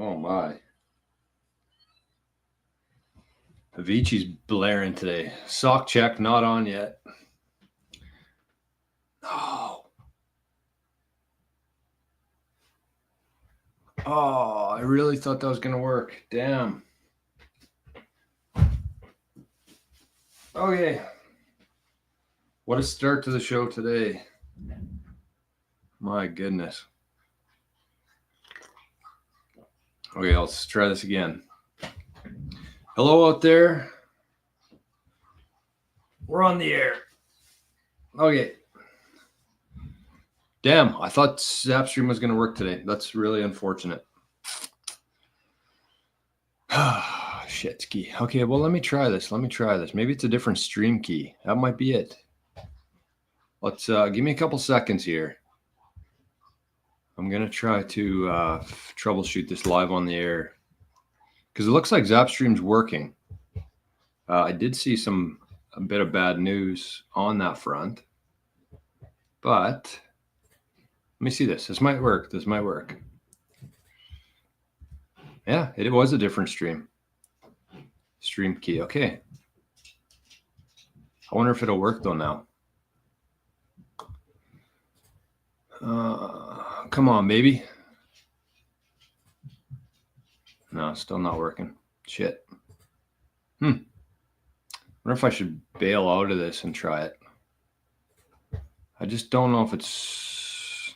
Oh my. Avicii's blaring today. Sock check not on yet. Oh. Oh, I really thought that was going to work. Damn. Okay. What a start to the show today. My goodness. Okay, let's try this again. Hello out there. We're on the air. Okay. Damn, I thought Zapstream was going to work today. That's really unfortunate. Shit key. Okay, well, let me try this. Maybe it's a different stream key. That might be it. Let's give me a couple seconds here. I'm going to try to troubleshoot this live on the air because it looks like Zapstream's working. I did see a bit of bad news on that front, but let me see this. This might work. Yeah, it was a different stream key. Okay. I wonder if it'll work though now. Come on, baby. No, still not working. Shit. Wonder if I should bail out of this and try it. I just don't know if it's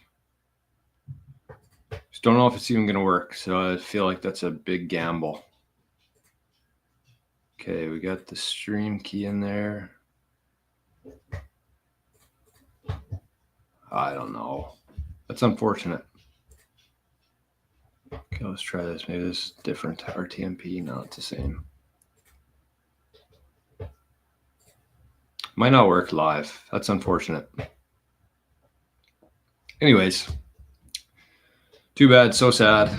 even going to work. So I feel like that's a big gamble. Okay, we got the stream key in there. I don't know. That's unfortunate. Okay, let's try this. Maybe this is different. RTMP, no, it's the same. Might not work live. That's unfortunate. Anyways, too bad, so sad.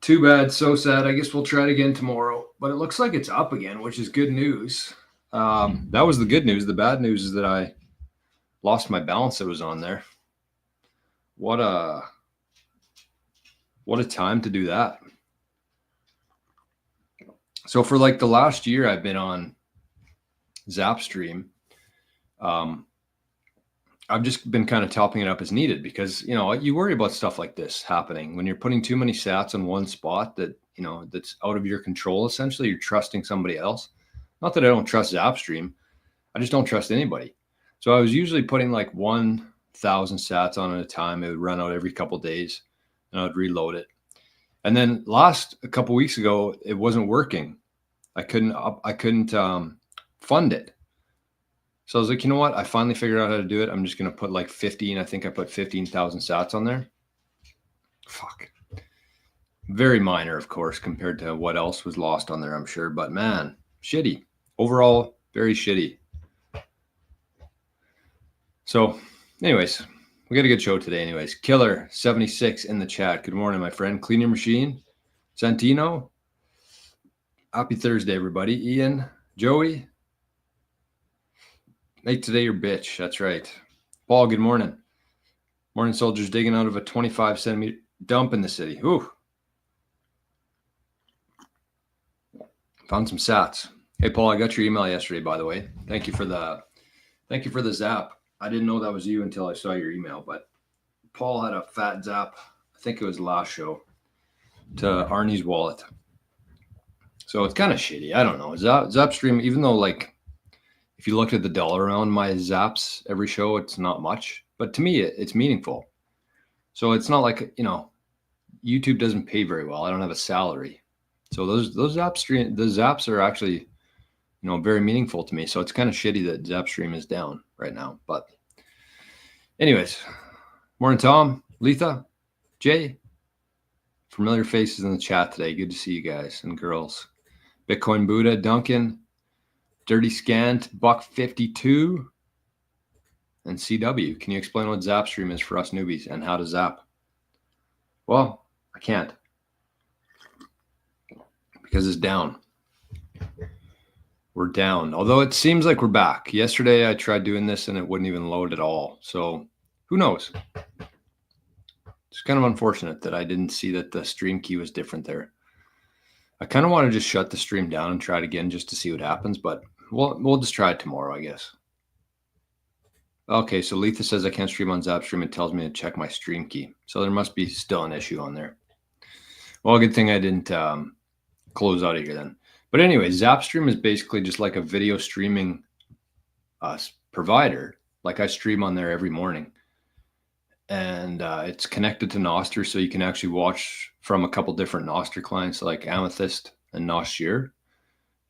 I guess we'll try it again tomorrow. But it looks like it's up again, which is good news. That was the good news. The bad news is that I lost my balance that was on there. What a time to do that. So for like the last year I've been on Zapstream, I've just been kind of topping it up as needed because, you worry about stuff like this happening when you're putting too many sats on one spot that, that's out of your control. Essentially, you're trusting somebody else. Not that I don't trust Zapstream. I just don't trust anybody. So I was usually putting like 1,000 sats on at a time. It would run out every couple of days and I would reload it. And then a couple of weeks ago, it wasn't working. I couldn't fund it. So I was like, you know what? I finally figured out how to do it. I'm just going to put like 15. I think I put 15,000 sats on there. Fuck. Very minor, of course, compared to what else was lost on there, I'm sure. But man, shitty. Overall, very shitty. So anyways, we got a good show today anyways. Killer76 in the chat. Good morning, my friend. Clean your machine. Santino. Happy Thursday, everybody. Ian, Joey. Make today your bitch. That's right. Paul, good morning. Morning, soldiers digging out of a 25 centimeter dump in the city. Ooh. Found some sats. Hey, Paul, I got your email yesterday, by the way. Thank you for the zap. I didn't know that was you until I saw your email, but Paul had a fat zap. I think it was last show to Arnie's wallet. So it's kind of shitty. I don't know. Zapstream, even though like, if you look at the dollar amount my zaps every show, it's not much, but to me, it's meaningful. So it's not like, YouTube doesn't pay very well. I don't have a salary. So the zaps are actually, very meaningful to me. So it's kind of shitty that Zapstream is down right now. But anyways, morning, Tom, Letha, Jay, familiar faces in the chat today. Good to see you guys and girls. Bitcoin Buddha, Duncan, Dirty Scant, Buck52, and CW. Can you explain what Zapstream is for us newbies and how to zap? Well, I can't because it's down. We're down, although it seems like we're back. Yesterday, I tried doing this and it wouldn't even load at all. So who knows? It's kind of unfortunate that I didn't see that the stream key was different there. I kind of want to just shut the stream down and try it again just to see what happens, but we'll just try it tomorrow, I guess. Okay, so Letha says I can't stream on Zapstream. It tells me to check my stream key. So there must be still an issue on there. Well, good thing I didn't close out of here then. But anyway, Zapstream is basically just like a video streaming provider. Like I stream on there every morning. And it's connected to nostr, so you can actually watch from a couple different nostr clients like Amethyst and nostr. You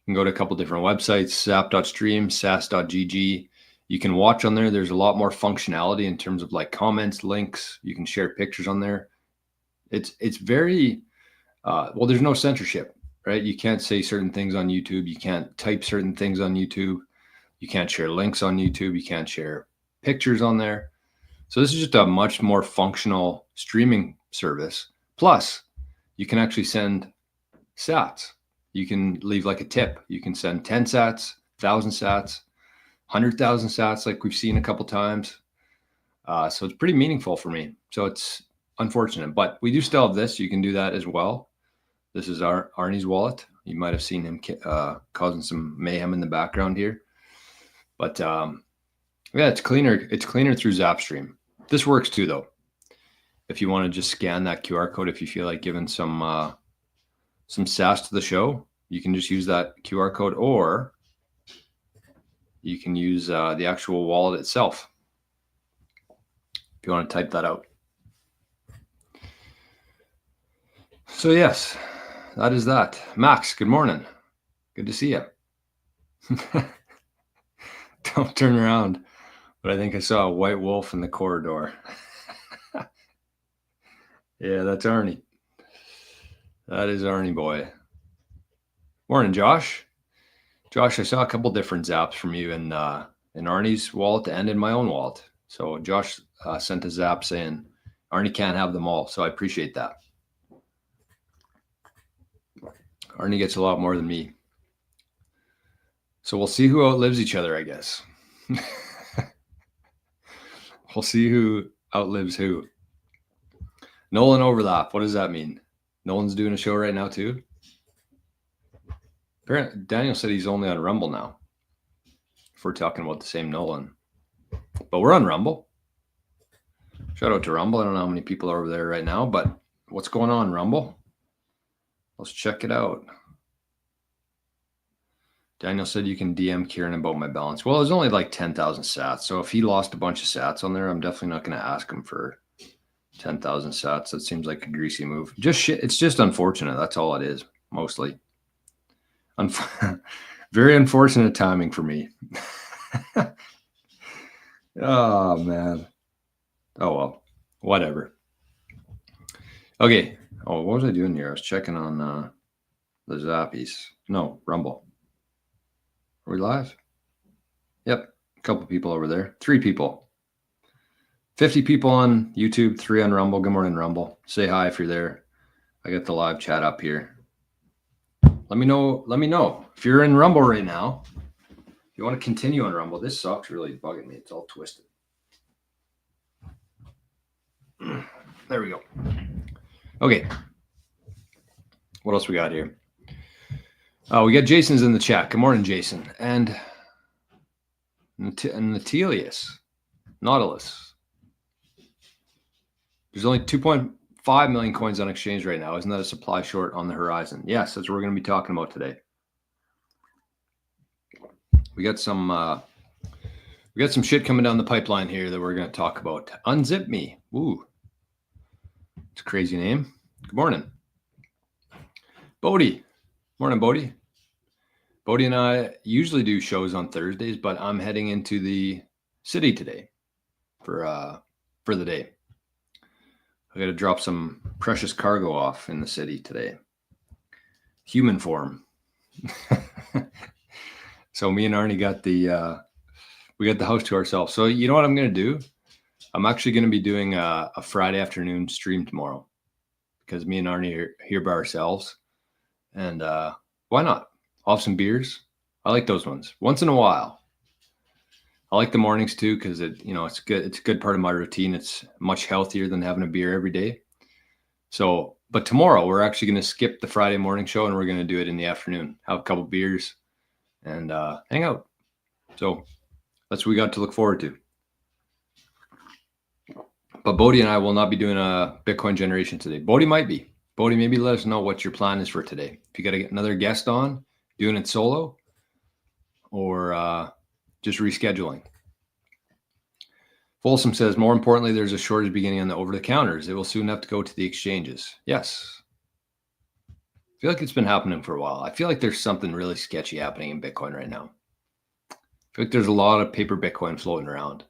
can go to a couple different websites, zap.stream, sas.gg. You can watch on there. There's a lot more functionality in terms of like comments, links. You can share pictures on there. It's very well, there's no censorship, right? You can't say certain things on YouTube. You can't type certain things on YouTube. You can't share links on YouTube. You can't share pictures on there. So this is just a much more functional streaming service. Plus, you can actually send sats. You can leave like a tip. You can send 10 sats, 1,000 sats, 100,000 sats like we've seen a couple times. So it's pretty meaningful for me. So it's unfortunate, but we do still have this. You can do that as well. This is Arnie's wallet. You might have seen him causing some mayhem in the background here. But yeah, it's cleaner. It's cleaner through Zapstream. This works too, though. If you want to just scan that QR code, if you feel like giving some sats to the show, you can just use that QR code, or you can use the actual wallet itself if you want to type that out. So yes, that is that. Max, good morning. Good to see you. Don't turn around. But I think I saw a white wolf in the corridor. Yeah, that's Arnie. That is Arnie boy. Morning, Josh. Josh, I saw a couple different zaps from you in Arnie's wallet and in my own wallet. So Josh sent a zap saying Arnie can't have them all. So I appreciate that. Arnie gets a lot more than me. So we'll see who outlives each other, I guess. We'll see who outlives who. Nolan overlap. What does that mean? Nolan's doing a show right now too? Daniel said he's only on Rumble now. If we're talking about the same Nolan. But we're on Rumble. Shout out to Rumble. I don't know how many people are over there right now, but what's going on, Rumble? Let's check it out. Daniel said you can DM Kieran about my balance. Well, it's only like 10,000 sats. So if he lost a bunch of sats on there, I'm definitely not going to ask him for 10,000 sats. That seems like a greasy move. Just shit. It's just unfortunate. That's all it is, mostly. Very unfortunate timing for me. Oh, man. Oh, well. Whatever. Okay. Oh, what was I doing here? I was checking on the Zappies. No, Rumble. Are we live? Yep. A couple people over there. 3 people. 50 people on YouTube, 3 on Rumble. Good morning, Rumble. Say hi if you're there. I got the live chat up here. Let me know. Let me know if you're in Rumble right now. If you want to continue on Rumble, this sock's really bugging me. It's all twisted. There we go. Okay. What else we got here? Oh, we got Jason's in the chat. Good morning, Jason. And Natilius. Nautilus. There's only 2.5 million coins on exchange right now. Isn't that a supply short on the horizon? Yes, that's what we're going to be talking about today. We got some shit coming down the pipeline here that we're going to talk about. Unzip Me. Ooh. It's a crazy name. Good morning. Bodie. Morning, Bodie. Bodie and I usually do shows on Thursdays, but I'm heading into the city today for the day. I got to drop some precious cargo off in the city today. Human form. So me and Arnie got we got the house to ourselves. So you know what I'm going to do? I'm actually going to be doing a Friday afternoon stream tomorrow because me and Arnie are here by ourselves. And why not? I'll have some beers. I like those ones. Once in a while. I like the mornings too because it's good. It's a good part of my routine. It's much healthier than having a beer every day. So, but tomorrow we're actually going to skip the Friday morning show and we're going to do it in the afternoon. Have a couple beers and hang out. So that's what we got to look forward to. But Bodie and I will not be doing a Bitcoin generation today. Bodie might be. Bodie, maybe let us know what your plan is for today. If you got to get another guest on, doing it solo, or just rescheduling. Folsom says, more importantly, there's a shortage beginning on the over-the-counters. It will soon have to go to the exchanges. Yes. I feel like it's been happening for a while. I feel like there's something really sketchy happening in Bitcoin right now. I feel like there's a lot of paper Bitcoin floating around.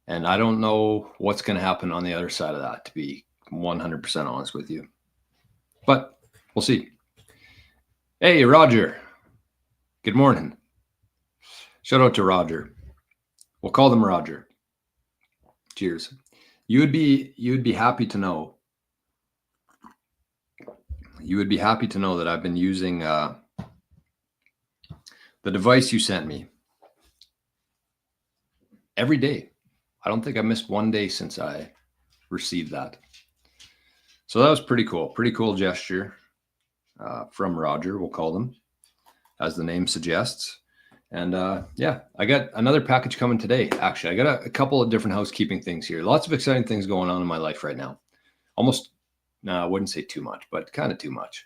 And I don't know what's going to happen on the other side of that, to be 100% honest with you. But we'll see. Hey, Roger. Good morning. Shout out to Roger. We'll call them Roger. Cheers. You would be happy to know. You would be happy to know that I've been using the device you sent me every day. I don't think I missed one day since I received that. So that was pretty cool. Pretty cool gesture from Roger, we'll call them, as the name suggests. And yeah, I got another package coming today. Actually, I got a couple of different housekeeping things here. Lots of exciting things going on in my life right now. I wouldn't say too much, but kind of too much.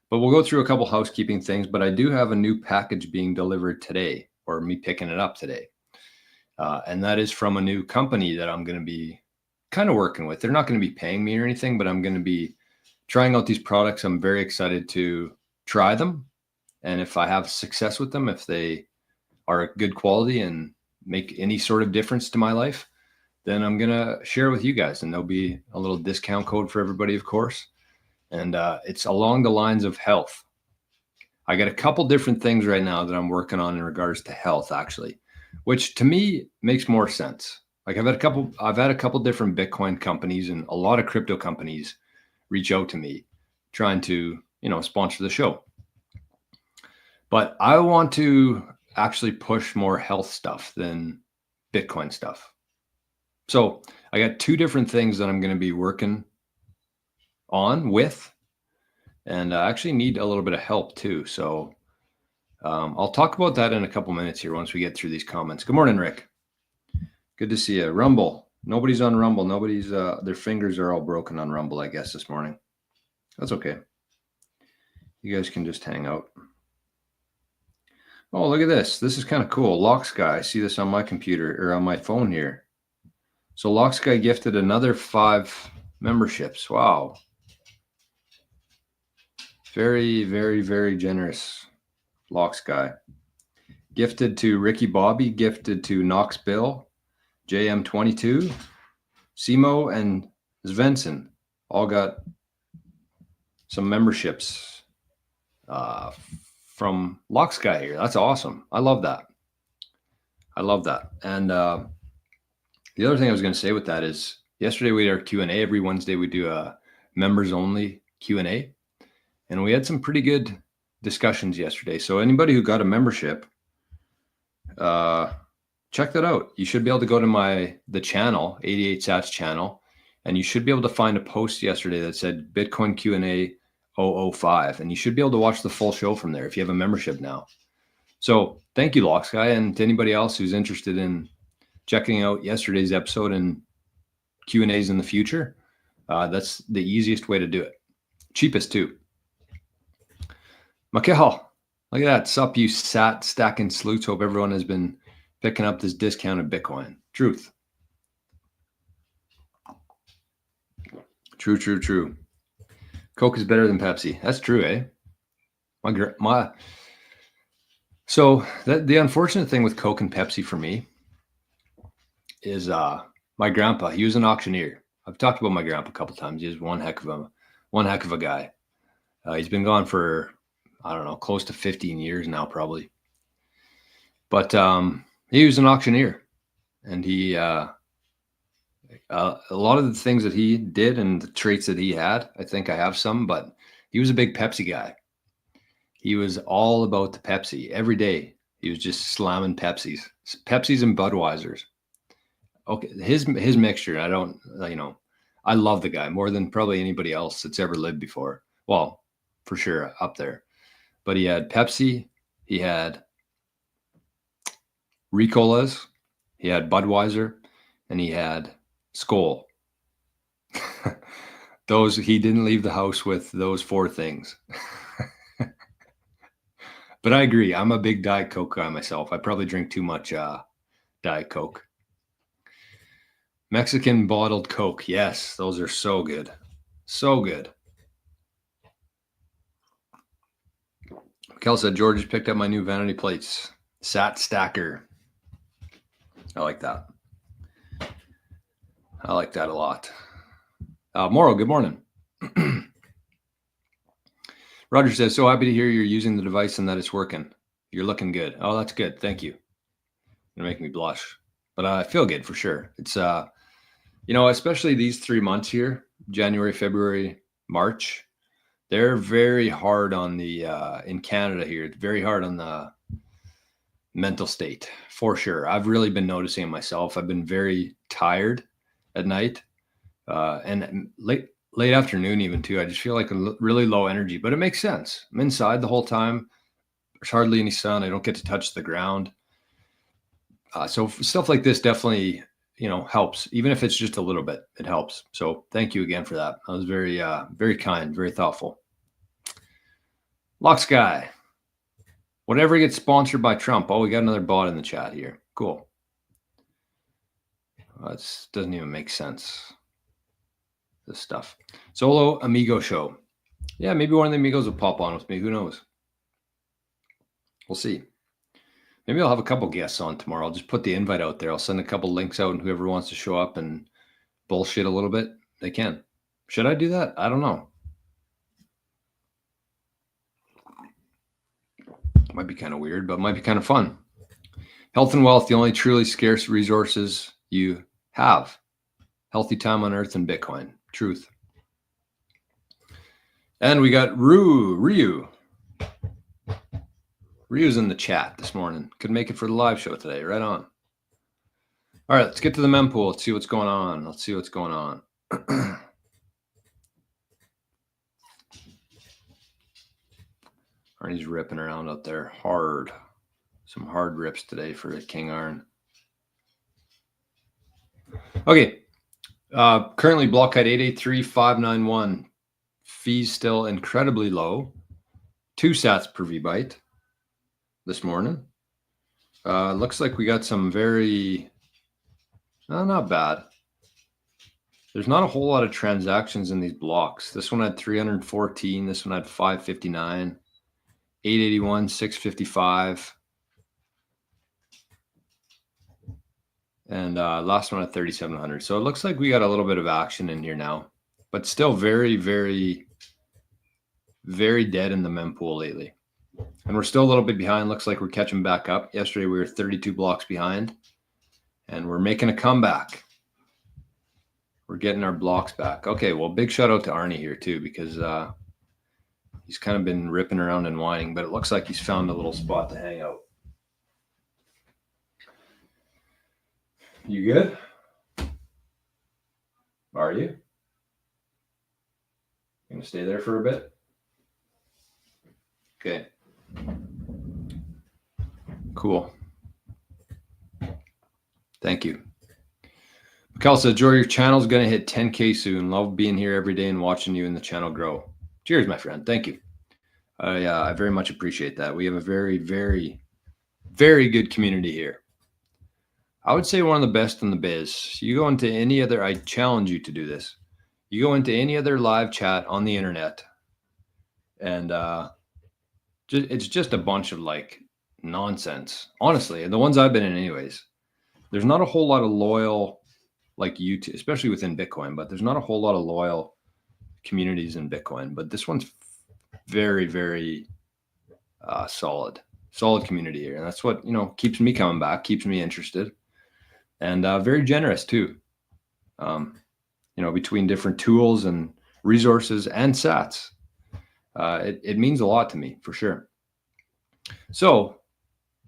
But we'll go through a couple housekeeping things. But I do have a new package being delivered today, or me picking it up today. And that is from a new company that I'm going to be kind of working with. They're not going to be paying me or anything, but I'm going to be trying out these products. I'm very excited to try them. And if I have success with them, if they are good quality and make any sort of difference to my life, then I'm going to share with you guys. And there'll be a little discount code for everybody, of course. And it's along the lines of health. I got a couple different things right now that I'm working on in regards to health, actually, which to me makes more sense. Like I've had a couple different Bitcoin companies and a lot of crypto companies reach out to me trying to, sponsor the show. But I want to actually push more health stuff than Bitcoin stuff. So I got two different things that I'm going to be working on with, and I actually need a little bit of help too. So I'll talk about that in a couple minutes here once we get through these comments. Good morning, Rick. Good to see you. Rumble. Nobody's on Rumble. Nobody's, their fingers are all broken on Rumble, I guess, this morning. That's okay. You guys can just hang out. Oh, look at this. This is kind of cool. Locksky. I see this on my computer or on my phone here. So Locksky gifted another 5 memberships. Wow. Very, very, very generous, Locksky. Gifted to Ricky Bobby, gifted to Knox Bill, JM22, Simo, and Svensson. All got some memberships from Locksky here. That's awesome. I love that. And the other thing I was going to say with that is yesterday we had our Q&A. Every Wednesday we do a members only Q&A. And we had some pretty good discussions yesterday. So anybody who got a membership, check that out. You should be able to go to the channel, 88 Sats channel, and you should be able to find a post yesterday that said Bitcoin Q&A 005, and you should be able to watch the full show from there if you have a membership now. So thank you, Locksky, and to anybody else who's interested in checking out yesterday's episode and Q&As in the future. That's the easiest way to do it. Cheapest too. Mikhail, look at that. Sup, you stacking sleuths. Hope everyone has been picking up this discounted Bitcoin. Truth. True. Coke is better than Pepsi. That's true, eh? So the unfortunate thing with Coke and Pepsi for me is my grandpa. He was an auctioneer. I've talked about my grandpa a couple times. He was one heck of a guy. He's been gone for, I don't know, close to 15 years now, probably. But he was an auctioneer, and he a lot of the things that he did and the traits that he had, I think I have some, but he was a big Pepsi guy. He was all about the Pepsi every day. He was just slamming Pepsis and Budweisers. Okay, his mixture. I don't, I love the guy more than probably anybody else that's ever lived before. Well, for sure up there. But he had Pepsi, he had Ricolas, he had Budweiser, and he had Skol. He didn't leave the house with those 4 things. But I agree. I'm a big Diet Coke guy myself. I probably drink too much Diet Coke. Mexican bottled Coke. Yes, those are so good. So good. Kel said, George just picked up my new vanity plates. Sat Stacker. I like that. I like that a lot. Morrow, good morning. Roger says, so happy to hear you're using the device and that it's working. You're looking good. Oh, that's good. Thank you. You're making me blush. But I feel good for sure. It's, especially these 3 months here, January, February, March, they're very hard on the, in Canada here, it's very hard on the mental state, for sure. I've really been noticing it myself. I've been very tired at night and late afternoon even too. I just feel like really low energy, but it makes sense. I'm inside the whole time. There's hardly any sun. I don't get to touch the ground. So stuff like this definitely, helps. Even if it's just a little bit, it helps. So thank you again for that. I was very, very kind, very thoughtful. Lux Guy. Whatever gets sponsored by Trump. Oh, we got another bot in the chat here. Cool. That doesn't even make sense. This stuff. Solo Amigo show. Yeah, maybe one of the amigos will pop on with me. Who knows? We'll see. Maybe I'll have a couple guests on tomorrow. I'll just put the invite out there. I'll send a couple links out, and whoever wants to show up and bullshit a little bit, they can. Should I do that? I don't know. Might be kind of weird, but might be kind of fun. Health and wealth, the only truly scarce resources you have. Healthy time on earth and Bitcoin. Truth. And we got Ryu. Ryu's in the chat this morning. Could make it for the live show today. Right on. All right, let's get to the mempool. Let's see what's going on. Arnie's ripping around out there hard. Some hard rips today for the King Iron. Okay. Currently block height 883,591. Fees still incredibly low. 2 sats per VByte this morning. Looks like we got some very, not bad. There's not a whole lot of transactions in these blocks. This one had 314. This one had 559, 881, 655. And last one at 3,700. So it looks like we got a little bit of action in here now, but still very, very, very dead in the mempool lately. And we're still a little bit behind. Looks like we're catching back up. Yesterday we were 32 blocks behind, and we're making a comeback. We're getting our blocks back. Okay, well, big shout out to Arnie here too, because he's kind of been ripping around and whining, but it looks like he's found a little spot to hang out. You good? Are you? Gonna stay there for a bit? Okay. Cool. Thank you. Mikhail says, Jory, your channel's going to hit 10K soon. Love being here every day and watching you and the channel grow. Cheers, my friend. Thank you. I very much appreciate that. We have a very, very, very good community here. I would say one of the best in the biz. You go into any other, I challenge you to do this. You go into any other live chat on the internet, and it's just a bunch of like nonsense. Honestly, and the ones I've been in anyways, there's not a whole lot of loyal, like YouTube, especially within Bitcoin, but there's not a whole lot of loyal communities in Bitcoin. But this one's very, very solid community here. And that's what, keeps me coming back, keeps me interested. And very generous too, between different tools and resources and sats. It means a lot to me for sure. So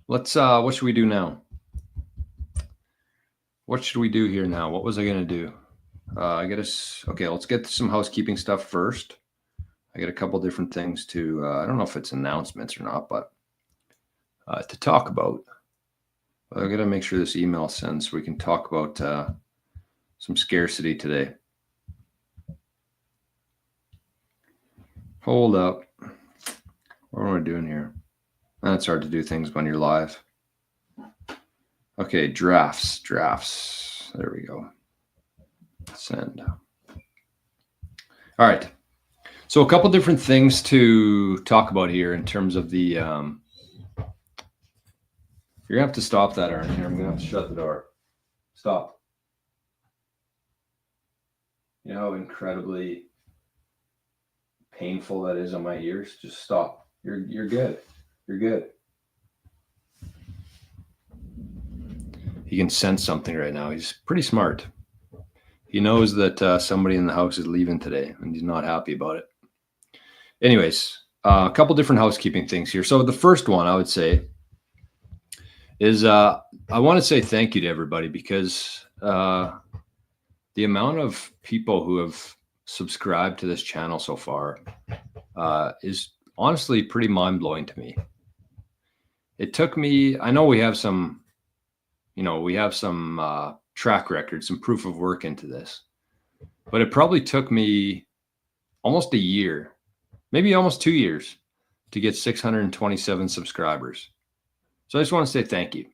Let's, what should we do now? What should we do here now? What was I going to do? I got to, okay, let's get some housekeeping stuff first. I got a couple different things to, I don't know if it's announcements or not, but to talk about. I got to make sure this email sends so we can talk about some scarcity today. Hold up. What am I doing here? It's hard to do things when you're live. Okay, drafts. There we go. Send. All right. So a couple different things to talk about here in terms of the, you're going to have to stop that, Arnie. I'm going to have to shut the door. Stop. You know how incredibly painful that is on my ears? Just stop. You're good. You're good. He can sense something right now. He's pretty smart. He knows that somebody in the house is leaving today, and he's not happy about it. Anyways, a couple different housekeeping things here. So the first one I would say is I want to say thank you to everybody, because the amount of people who have subscribed to this channel so far is honestly pretty mind-blowing to me. It took me, I know we have some, track record, some proof of work into this, but it probably took me almost a year, maybe almost 2 years to get 627 subscribers. So I just want to say thank you.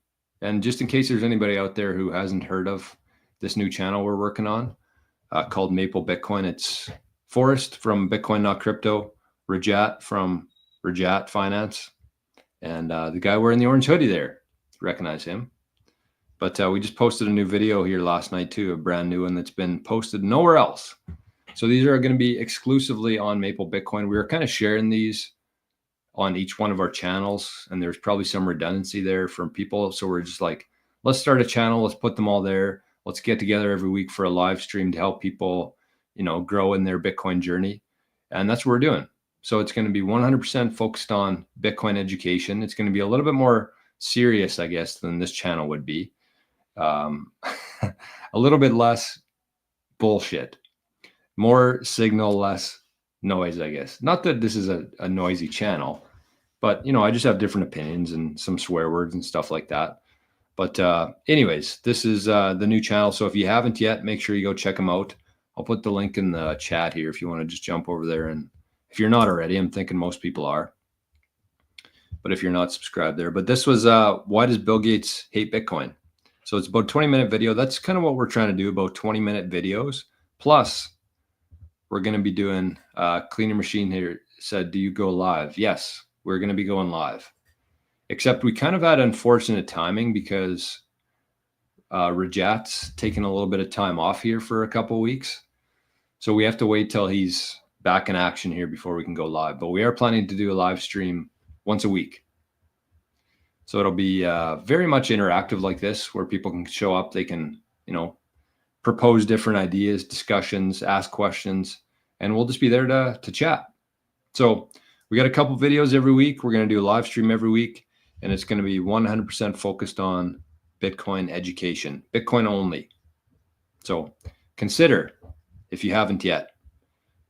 And just in case there's anybody out there who hasn't heard of this new channel we're working on called Maple Bitcoin, it's Forrest from Bitcoin Not Crypto, Rajat from Rajat Finance, and the guy wearing the orange hoodie there, recognize him. But we just posted a new video here last night too, a brand new one that's been posted nowhere else. So these are going to be exclusively on Maple Bitcoin. We were kind of sharing these on each one of our channels, and there's probably some redundancy there from people. So we're just like, let's start a channel. Let's put them all there. Let's get together every week for a live stream to help people, grow in their Bitcoin journey. And that's what we're doing. So it's going to be 100% focused on Bitcoin education. It's going to be a little bit more serious, I guess, than this channel would be. A little bit less bullshit, more signal, less noise, I guess. Not that this is a noisy channel, but I just have different opinions and some swear words and stuff like that. But anyways, this is the new channel. So if you haven't yet, make sure you go check them out. I'll put the link in the chat here if you want to just jump over there. And if you're not already, I'm thinking most people are, but if you're not subscribed there. But this was why does Bill Gates hate Bitcoin? So it's about a 20-minute video. That's kind of what we're trying to do, about 20-minute videos. Plus, we're going to be doing Cleaner Machine here said, do you go live? Yes, we're going to be going live. Except we kind of had unfortunate timing because Rajat's taking a little bit of time off here for a couple of weeks. So we have to wait till he's back in action here before we can go live. But we are planning to do a live stream once a week. So it'll be very much interactive like this, where people can show up. They can, propose different ideas, discussions, ask questions, and we'll just be there to chat. So we got a couple videos every week. We're going to do a live stream every week, and it's going to be 100% focused on Bitcoin education, Bitcoin only. So consider, if you haven't yet,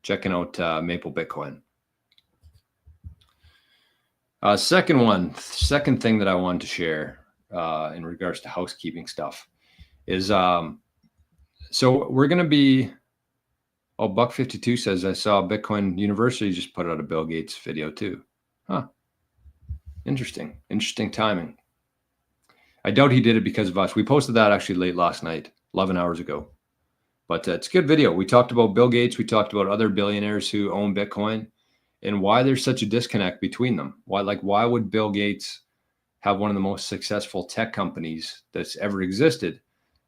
checking out Maple Bitcoin. Second thing that I wanted to share in regards to housekeeping stuff is, so we're going to be, Buck52 says, I saw Bitcoin University just put out a Bill Gates video too. Huh. Interesting timing. I doubt he did it because of us. We posted that actually late last night, 11 hours ago. But it's a good video. We talked about Bill Gates. We talked about other billionaires who own Bitcoin, and why there's such a disconnect between them. Why would Bill Gates have one of the most successful tech companies that's ever existed,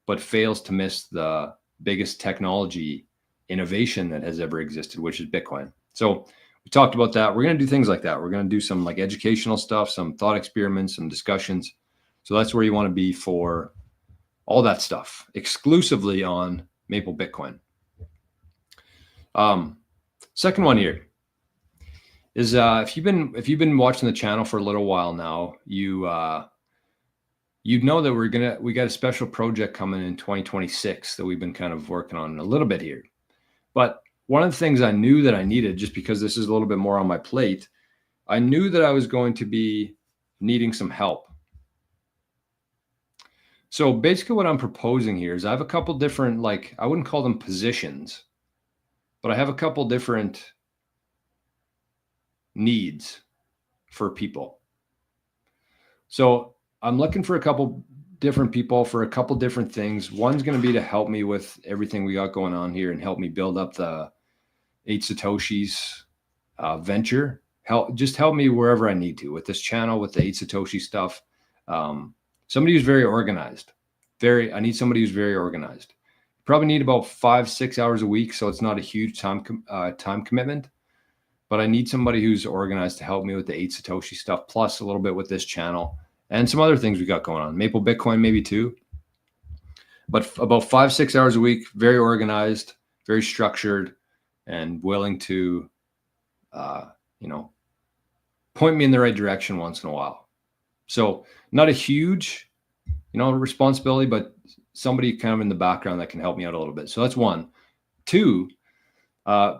but fails to miss the biggest technology innovation that has ever existed, which is Bitcoin? So we talked about that. We're going to do things like that. We're going to do some educational stuff, some thought experiments, some discussions. So that's where you want to be for all that stuff, exclusively on Maple Bitcoin. Second one here is if you've been watching the channel for a little while now, you you'd know that we got a special project coming in 2026 that we've been kind of working on a little bit here. But one of the things I knew that I needed, just because this is a little bit more on my plate, I knew that I was going to be needing some help. So basically what I'm proposing here is I have a couple different, like, I wouldn't call them positions, but I have a couple different needs for people. So I'm looking for a couple different people for a couple different things. One's going to be to help me with everything we got going on here and help me build up the 8 Satoshis venture. Just help me wherever I need to with this channel, with the 8 Satoshi stuff. Somebody who's very organized. I need somebody who's very organized. Probably need about 5-6 hours a week, so it's not a huge time commitment. But I need somebody who's organized to help me with the 8 Satoshi stuff, plus a little bit with this channel and some other things we got going on. Mempool Bitcoin maybe too. But about 5-6 hours a week, very organized, very structured, and willing to, point me in the right direction once in a while. So not a huge, responsibility, but somebody kind of in the background that can help me out a little bit. So that's one. Two,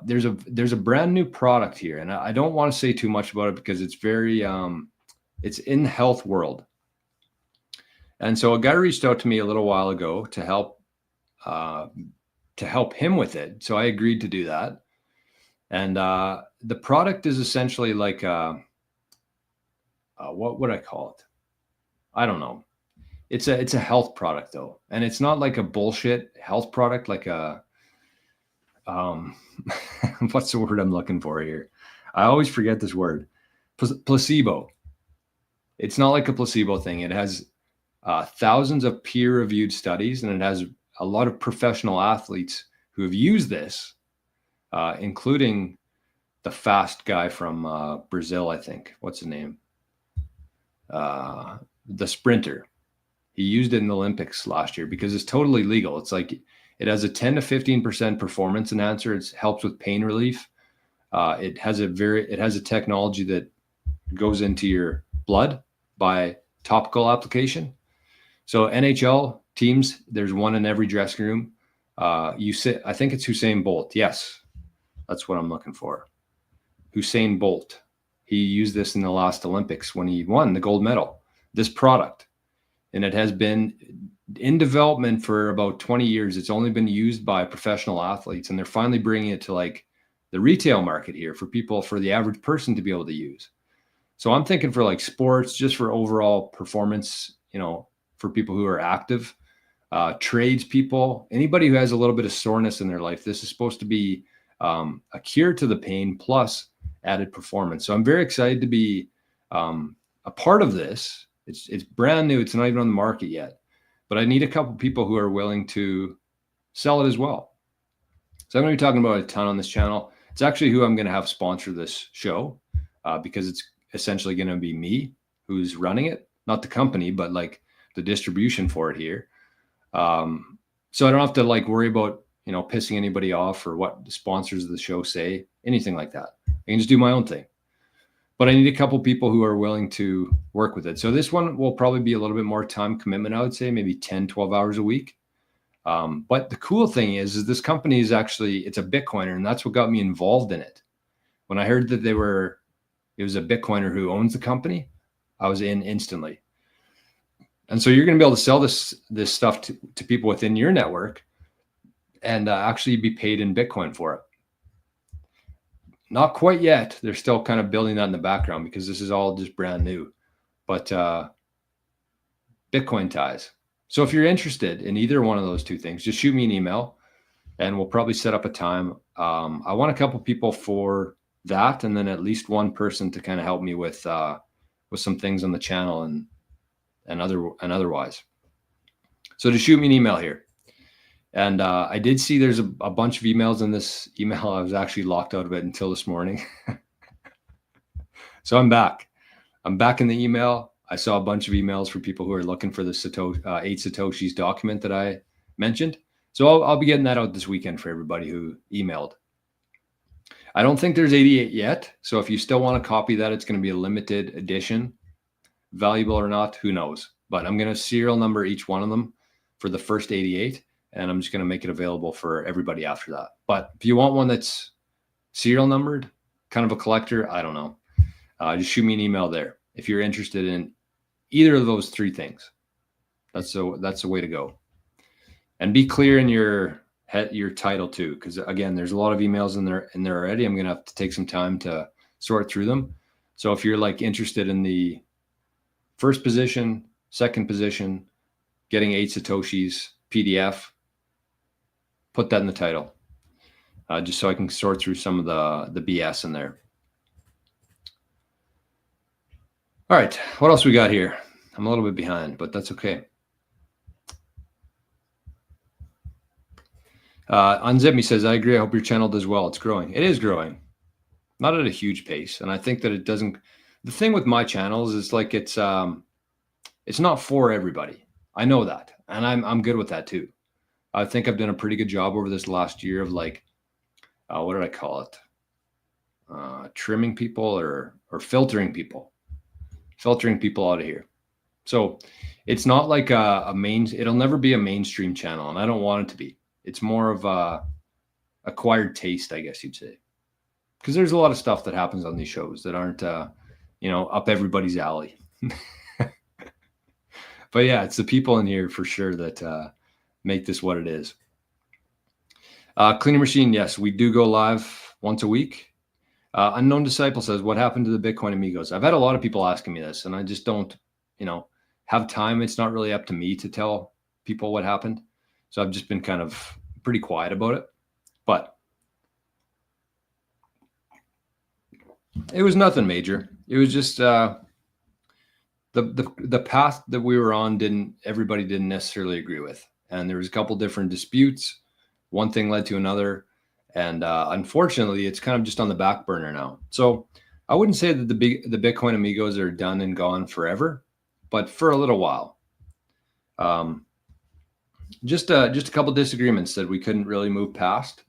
there's a brand new product here, and I don't want to say too much about it because it's very, it's in the health world. And so a guy reached out to me a little while ago to help him with it. So I agreed to do that. And the product is essentially like, what would I call it? I don't know. It's a health product though. And it's not like a bullshit health product, like a, what's the word I'm looking for here? I always forget this word. Placebo. It's not like a placebo thing. It has thousands of peer-reviewed studies, and it has a lot of professional athletes who have used this, including the fast guy from Brazil, I think. What's his name? The sprinter. He used it in the Olympics last year because it's totally legal. It's like it has a 10 to 15% performance enhancer. It helps with pain relief. It has a technology that goes into your blood by topical application. So NHL teams, there's one in every dressing room. I think it's Usain Bolt. Yes, that's what I'm looking for. Usain Bolt. He used this in the last Olympics when he won the gold medal, this product. And it has been in development for about 20 years. It's only been used by professional athletes, and they're finally bringing it to like the retail market here for the average person to be able to use. So I'm thinking for like sports, just for overall performance, for people who are active, trades people, anybody who has a little bit of soreness in their life. This is supposed to be a cure to the pain plus added performance. So I'm very excited to be a part of this. It's brand new. It's not even on the market yet, but I need a couple people who are willing to sell it as well. So I'm going to be talking about a ton on this channel. It's actually who I'm going to have sponsor this show because it's essentially going to be me who's running it, not the company, but like the distribution for it here. So I don't have to like worry about, pissing anybody off or what the sponsors of the show say, anything like that. I can just do my own thing. But I need a couple people who are willing to work with it. So this one will probably be a little bit more time commitment, I would say, maybe 10, 12 hours a week. But the cool thing is this company is it's a Bitcoiner, and that's what got me involved in it. When I heard that it was a Bitcoiner who owns the company, I was in instantly. And so you're going to be able to sell this stuff to people within your network and actually be paid in Bitcoin for it. Not quite yet. They're still kind of building that in the background because this is all just brand new. But Bitcoin ties. So if you're interested in either one of those two things, just shoot me an email and we'll probably set up a time. I want a couple people for that, and then at least one person to kind of help me with some things on the channel and otherwise. So just shoot me an email here. And I did see there's a bunch of emails in this email. I was actually locked out of it until this morning. So I'm back. I'm back in the email. I saw a bunch of emails for people who are looking for the 8 Satoshis document that I mentioned. So I'll be getting that out this weekend for everybody who emailed. I don't think there's 88 yet. So if you still want to copy that, it's going to be a limited edition. Valuable or not, who knows? but I'm going to serial number each one of them for the first 88. And I'm just going to make it available for everybody after that. But if you want one that's serial numbered, kind of a collector, I don't know. Just shoot me an email there if you're interested in either of those three things. That's the way to go. And be clear in your title too, because again, there's a lot of emails in there already. I'm going to have to take some time to sort through them. So if you're like interested in the first position, second position, getting 8 Satoshis PDF, put that in the title, just so I can sort through some of the BS in there. All right, what else we got here? I'm a little bit behind, but that's okay. Unzip Me says, I agree. I hope your channel does well. It's growing. It is growing, not at a huge pace. And I think that it doesn't. The thing with my channels is like it's not for everybody. I know that, and I'm good with that too. I think I've done a pretty good job over this last year of like, what did I call it? Trimming people or filtering people out of here. So it's not like it'll never be a mainstream channel, and I don't want it to be. It's more of a acquired taste, I guess you'd say, because there's a lot of stuff that happens on these shows that aren't, up everybody's alley. But yeah, it's the people in here for sure that make this what it is. Cleaning Machine, yes, we do go live once a week. Unknown Disciple says, what happened to the Bitcoin Amigos? I've had a lot of people asking me this, and I just don't, have time. It's not really up to me to tell people what happened. So I've just been kind of pretty quiet about it. But it was nothing major. It was just the path that we were on everybody didn't necessarily agree with. And there was a couple different disputes. One thing led to another. And unfortunately, it's kind of just on the back burner now. So I wouldn't say that the Bitcoin Amigos are done and gone forever, but for a little while. Just a couple disagreements that we couldn't really move past.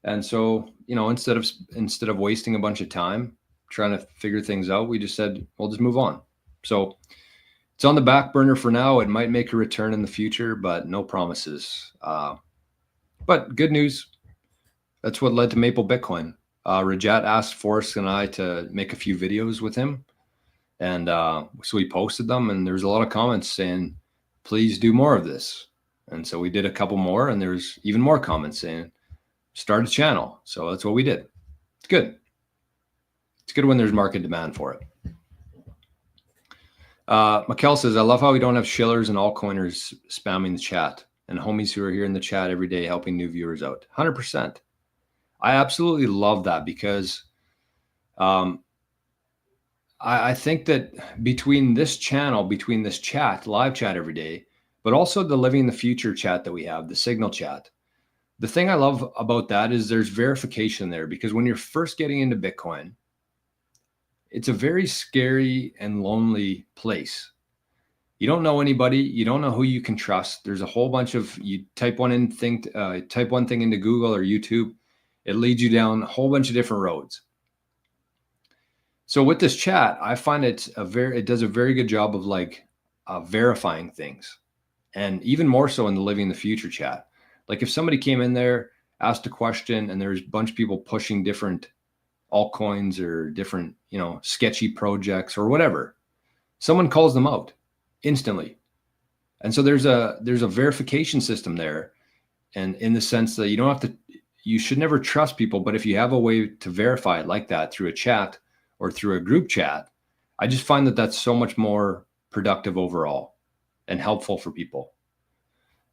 And so, instead of wasting a bunch of time trying to figure things out, we just said, we'll just move on. So it's on the back burner for now. It might make a return in the future, but no promises. But good news. That's what led to Maple Bitcoin. Rajat asked Forrest and I to make a few videos with him. And so we posted them, and there's a lot of comments saying, please do more of this. And so we did a couple more, and there's even more comments saying, start a channel. So that's what we did. It's good. It's good when there's market demand for it. Mikkel says, I love how we don't have shillers and altcoiners spamming the chat, and homies who are here in the chat every day helping new viewers out. 100%. I absolutely love that, because I think that between this channel, between this chat, live chat every day, but also the Living the Future chat that we have, the Signal chat, the thing I love about that is there's verification there, because when you're first getting into Bitcoin, it's a very scary and lonely place. You don't know anybody. You don't know who you can trust. There's a whole bunch of, you type one thing into Google or YouTube, it leads you down a whole bunch of different roads. So with this chat, I find it does a very good job of like verifying things, and even more so in the Living the Future chat. Like if somebody came in there, asked a question, and there's a bunch of people pushing different altcoins or different, sketchy projects or whatever, someone calls them out instantly. And so there's a verification system there. And in the sense that you should never trust people, but if you have a way to verify it like that through a chat or through a group chat, I just find that that's so much more productive overall and helpful for people.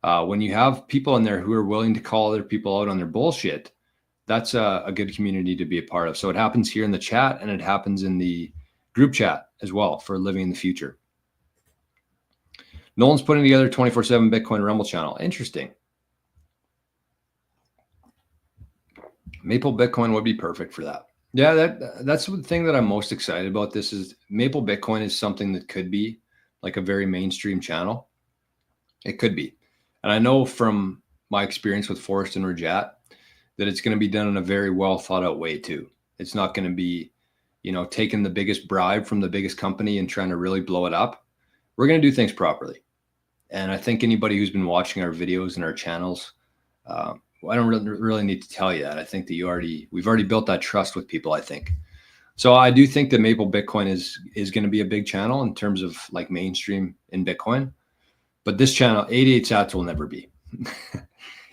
When you have people in there who are willing to call other people out on their bullshit, that's a good community to be a part of. So it happens here in the chat, and it happens in the group chat as well for Living in the Future. Nolan's putting together 24/7 Bitcoin Rumble channel. Interesting. Maple Bitcoin would be perfect for that. Yeah, that's the thing that I'm most excited about. This is Maple Bitcoin is something that could be like a very mainstream channel. It could be. And I know from my experience with Forrest and Rajat that it's going to be done in a very well thought out way too. It's not going to be, taking the biggest bribe from the biggest company and trying to really blow it up. we're going to do things properly. And I think anybody who's been watching our videos and our channels, I don't really need to tell you that. I think that we've already built that trust with people, I think. So I do think that Maple Bitcoin is going to be a big channel in terms of like mainstream in Bitcoin. But this channel, 88 sats, will never be.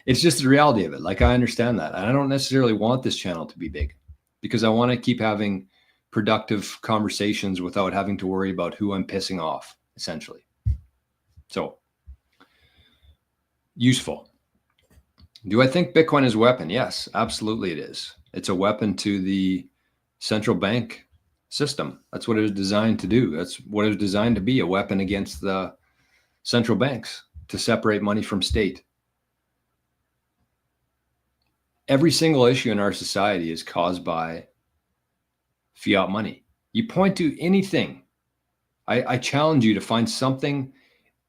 It's just the reality of it. Like, I understand that. And I don't necessarily want this channel to be big because I want to keep having productive conversations without having to worry about who I'm pissing off, essentially. So, useful. Do I think Bitcoin is a weapon? Yes, absolutely it is. It's a weapon to the central bank system. That's what it was designed to do. That's what it was designed to be, a weapon against the central banks, to separate money from state. Every single issue in our society is caused by fiat money. You point to anything. I challenge you to find something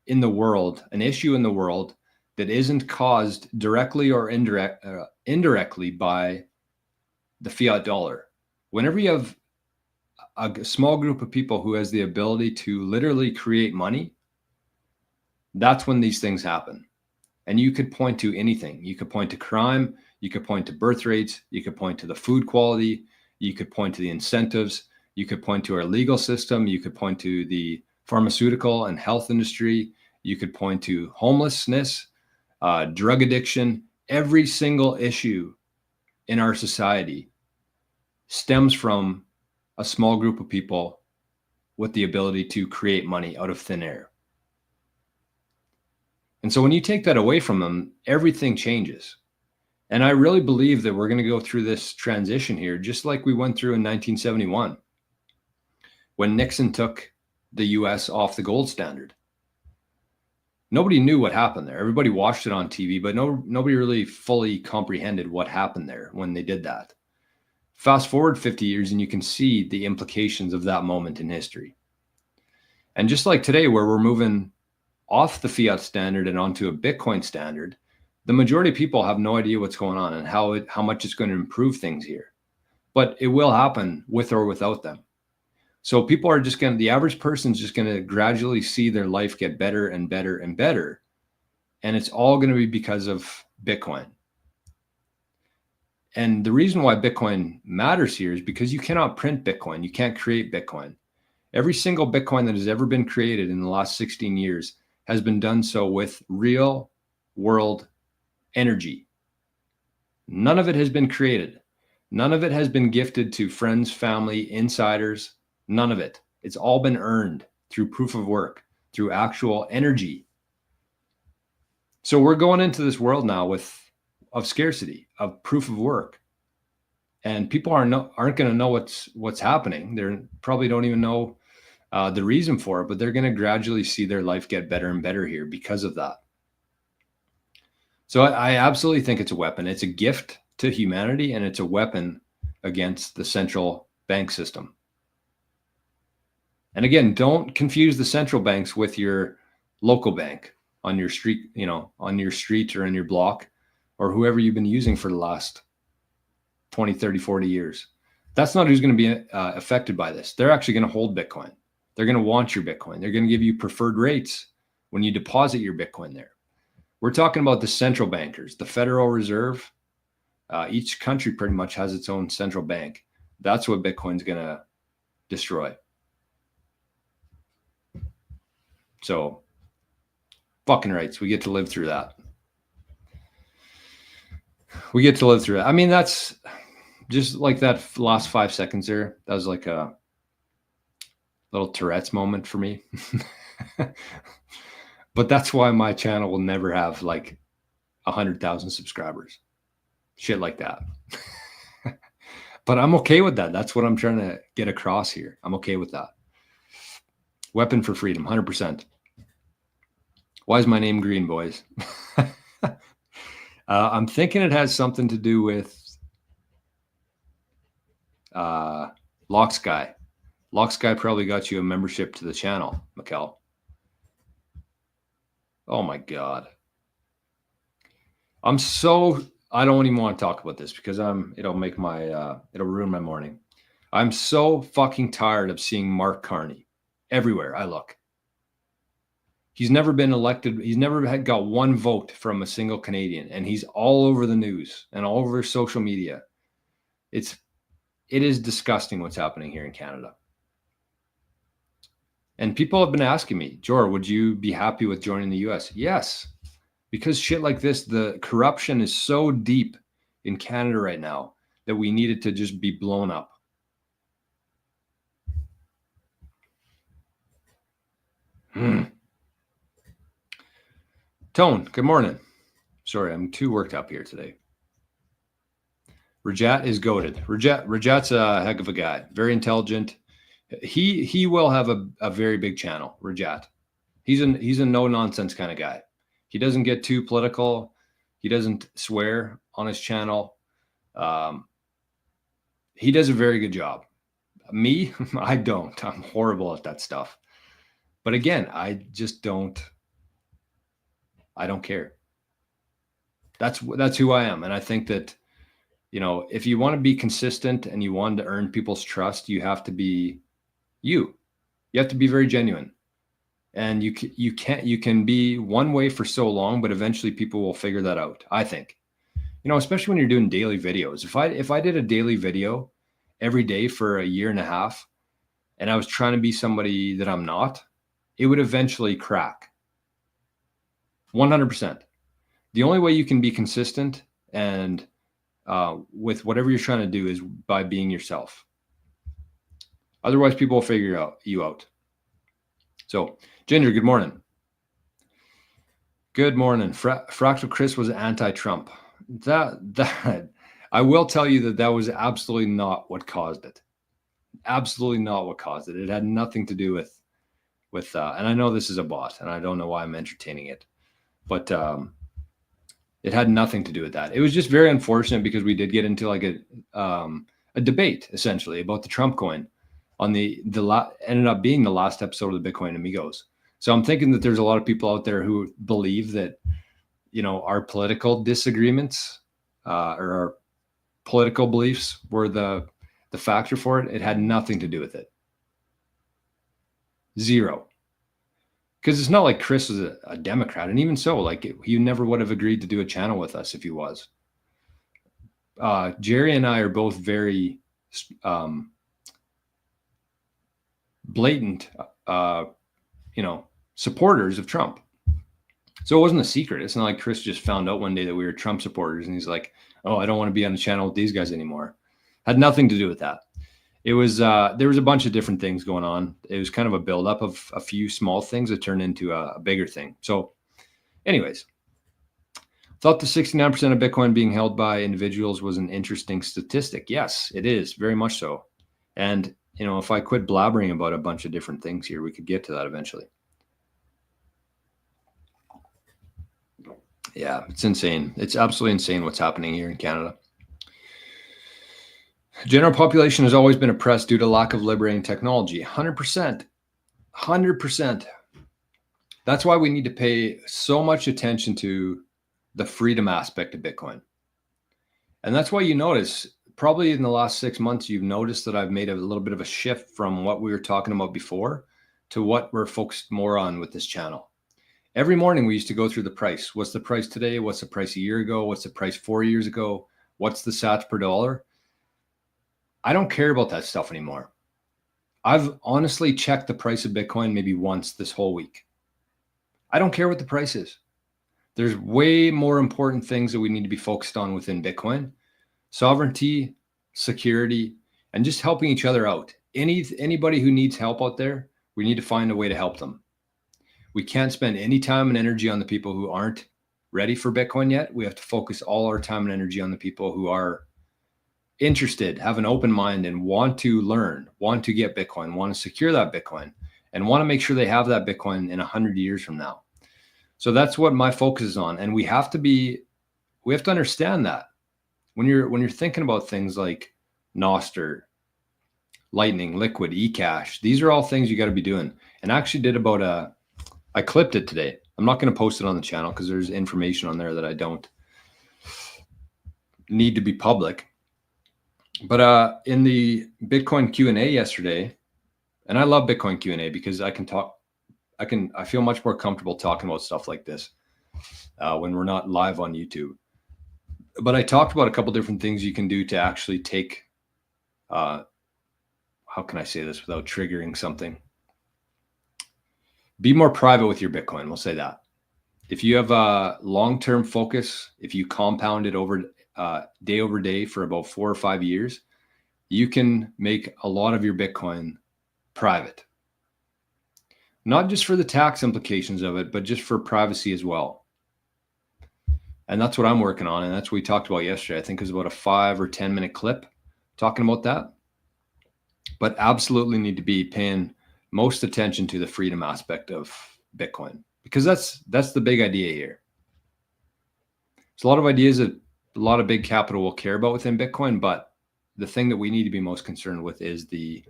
in the world, an issue in the world that isn't caused directly or indirectly by the fiat dollar. Whenever you have a small group of people who has the ability to literally create money, that's when these things happen. And you could point to anything. You could point to crime. You could point to birth rates. You could point to the food quality. You could point to the incentives. You could point to our legal system. You could point to the pharmaceutical and health industry. You could point to homelessness, drug addiction. Every single issue in our society stems from a small group of people with the ability to create money out of thin air. And so when you take that away from them, everything changes. And I really believe that we're going to go through this transition here, just like we went through in 1971, when Nixon took the US off the gold standard. Nobody knew what happened there. Everybody watched it on TV, but nobody really fully comprehended what happened there when they did that. Fast forward 50 years and you can see the implications of that moment in history. And just like today, where we're moving off the fiat standard and onto a Bitcoin standard, the majority of people have no idea what's going on and how much it's going to improve things here. But it will happen with or without them. So people are just the average person's just going to gradually see their life get better and better and better. And it's all going to be because of Bitcoin. And the reason why Bitcoin matters here is because you cannot print Bitcoin. You can't create Bitcoin. Every single Bitcoin that has ever been created in the last 16 years has been done so with real world energy. None of it has been created. None of it has been gifted to friends, family, insiders. None of it. It's all been earned through proof of work, through actual energy. So we're going into this world now of scarcity, of proof of work. And people aren't going to know what's happening. They probably don't even know the reason for it, but they're going to gradually see their life get better and better here because of that. So I absolutely think it's a weapon. It's a gift to humanity, and it's a weapon against the central bank system. And again, don't confuse the central banks with your local bank on your street, on your street or in your block, or whoever you've been using for the last 20, 30, 40 years. That's not who's going to be affected by this. They're actually going to hold Bitcoin. They're going to want your Bitcoin. They're going to give you preferred rates when you deposit your Bitcoin there. We're talking about the central bankers, the Federal Reserve. Each country pretty much has its own central bank. That's what Bitcoin's going to destroy. So, fucking rights. We get to live through that. We get to live through it. I mean, that's just like that last 5 seconds there. That was like a little Tourette's moment for me. But that's why my channel will never have like 100,000 subscribers. Shit like that. But I'm okay with that. That's what I'm trying to get across here. I'm okay with that. Weapon for freedom, 100%. Why is my name green, boys? I'm thinking it has something to do with LockSky. LockSky probably got you a membership to the channel, Mikkel. Oh my God. I don't even want to talk about this because it'll ruin my morning. I'm so fucking tired of seeing Mark Carney everywhere I look. He's never been elected. He's never got one vote from a single Canadian, and he's all over the news and all over social media. It is disgusting what's happening here in Canada. And people have been asking me, Jor, would you be happy with joining the US? Yes, because shit like this, the corruption is so deep in Canada right now that we need it to just be blown up. Tone, good morning. Sorry, I'm too worked up here today. Rajat is goated. Rajat's a heck of a guy, very intelligent. He will have a very big channel, Rajat. He's a no nonsense kind of guy. He doesn't get too political. He doesn't swear on his channel. He does a very good job. Me, I don't. I'm horrible at that stuff. But again, I don't care. That's who I am. And I think that, if you want to be consistent and you want to earn people's trust, you have to be you. You have to be very genuine. And you can be one way for so long, but eventually people will figure that out, I think. Especially when you're doing daily videos. If I did a daily video every day for a year and a half, and I was trying to be somebody that I'm not, it would eventually crack. 100%. The only way you can be consistent and with whatever you're trying to do is by being yourself. Otherwise, people will figure you out. So, Ginger, good morning. Good morning. Fractal Chris was anti-Trump. That I will tell you that was absolutely not what caused it. Absolutely not what caused it. It had nothing to do with and I know this is a bot, and I don't know why I'm entertaining it, but it had nothing to do with that. It was just very unfortunate because we did get into like a debate essentially about the Trump coin on ended up being the last episode of the Bitcoin Amigos. So I'm thinking that there's a lot of people out there who believe that, our political disagreements or our political beliefs were the factor for it. It had nothing to do with it. Zero. Because it's not like Chris was a Democrat. And even so, he never would have agreed to do a channel with us if he was. Jerry and I are both very blatant, supporters of Trump. So it wasn't a secret. It's not like Chris just found out one day that we were Trump supporters and he's like, oh, I don't want to be on the channel with these guys anymore. Had nothing to do with that. It was, there was a bunch of different things going on. It was kind of a buildup of a few small things that turned into a bigger thing. So anyways, thought the 69% of Bitcoin being held by individuals was an interesting statistic. Yes, it is very much so. And, if I quit blabbering about a bunch of different things here, we could get to that eventually. Yeah, it's insane. It's absolutely insane what's happening here in Canada. General population has always been oppressed due to lack of liberating technology. 100%. 100%. That's why we need to pay so much attention to the freedom aspect of Bitcoin. And that's why you notice, probably in the last 6 months, you've noticed that I've made a little bit of a shift from what we were talking about before to what we're focused more on with this channel. Every morning we used to go through the price. What's the price today? What's the price a year ago? What's the price 4 years ago? What's the sats per dollar? I don't care about that stuff anymore. I've honestly checked the price of Bitcoin maybe once this whole week. I don't care what the price is. There's way more important things that we need to be focused on within Bitcoin. Sovereignty, security, and just helping each other out. Anybody who needs help out there, we need to find a way to help them. We can't spend any time and energy on the people who aren't ready for Bitcoin yet. We have to focus all our time and energy on the people who are interested, have an open mind, and want to learn, want to get Bitcoin, want to secure that Bitcoin, and want to make sure they have that Bitcoin in 100 years from now. So that's what my focus is on. And we have to understand that when you're thinking about things like nostr, Lightning, Liquid, eCash, these are all things you got to be doing. And I actually did I clipped it today. I'm not going to post it on the channel because there's information on there that I don't need to be public. But in the Bitcoin Q&A yesterday, and I love Bitcoin Q&A because I can talk I feel much more comfortable talking about stuff like this when we're not live on YouTube. But I talked about a couple different things you can do to actually take, how can I say this without triggering something? Be more private with your Bitcoin. We'll say that. If you have a long-term focus, if you compound it over day over day for about 4 or 5 years, you can make a lot of your Bitcoin private. Not just for the tax implications of it, but just for privacy as well. And that's what I'm working on. And that's what we talked about yesterday. I think it was about a 5 or 10 minute clip talking about that. But absolutely need to be paying most attention to the freedom aspect of Bitcoin, because that's the big idea here. There's a lot of ideas that a lot of big capital will care about within Bitcoin, but the thing that we need to be most concerned with is the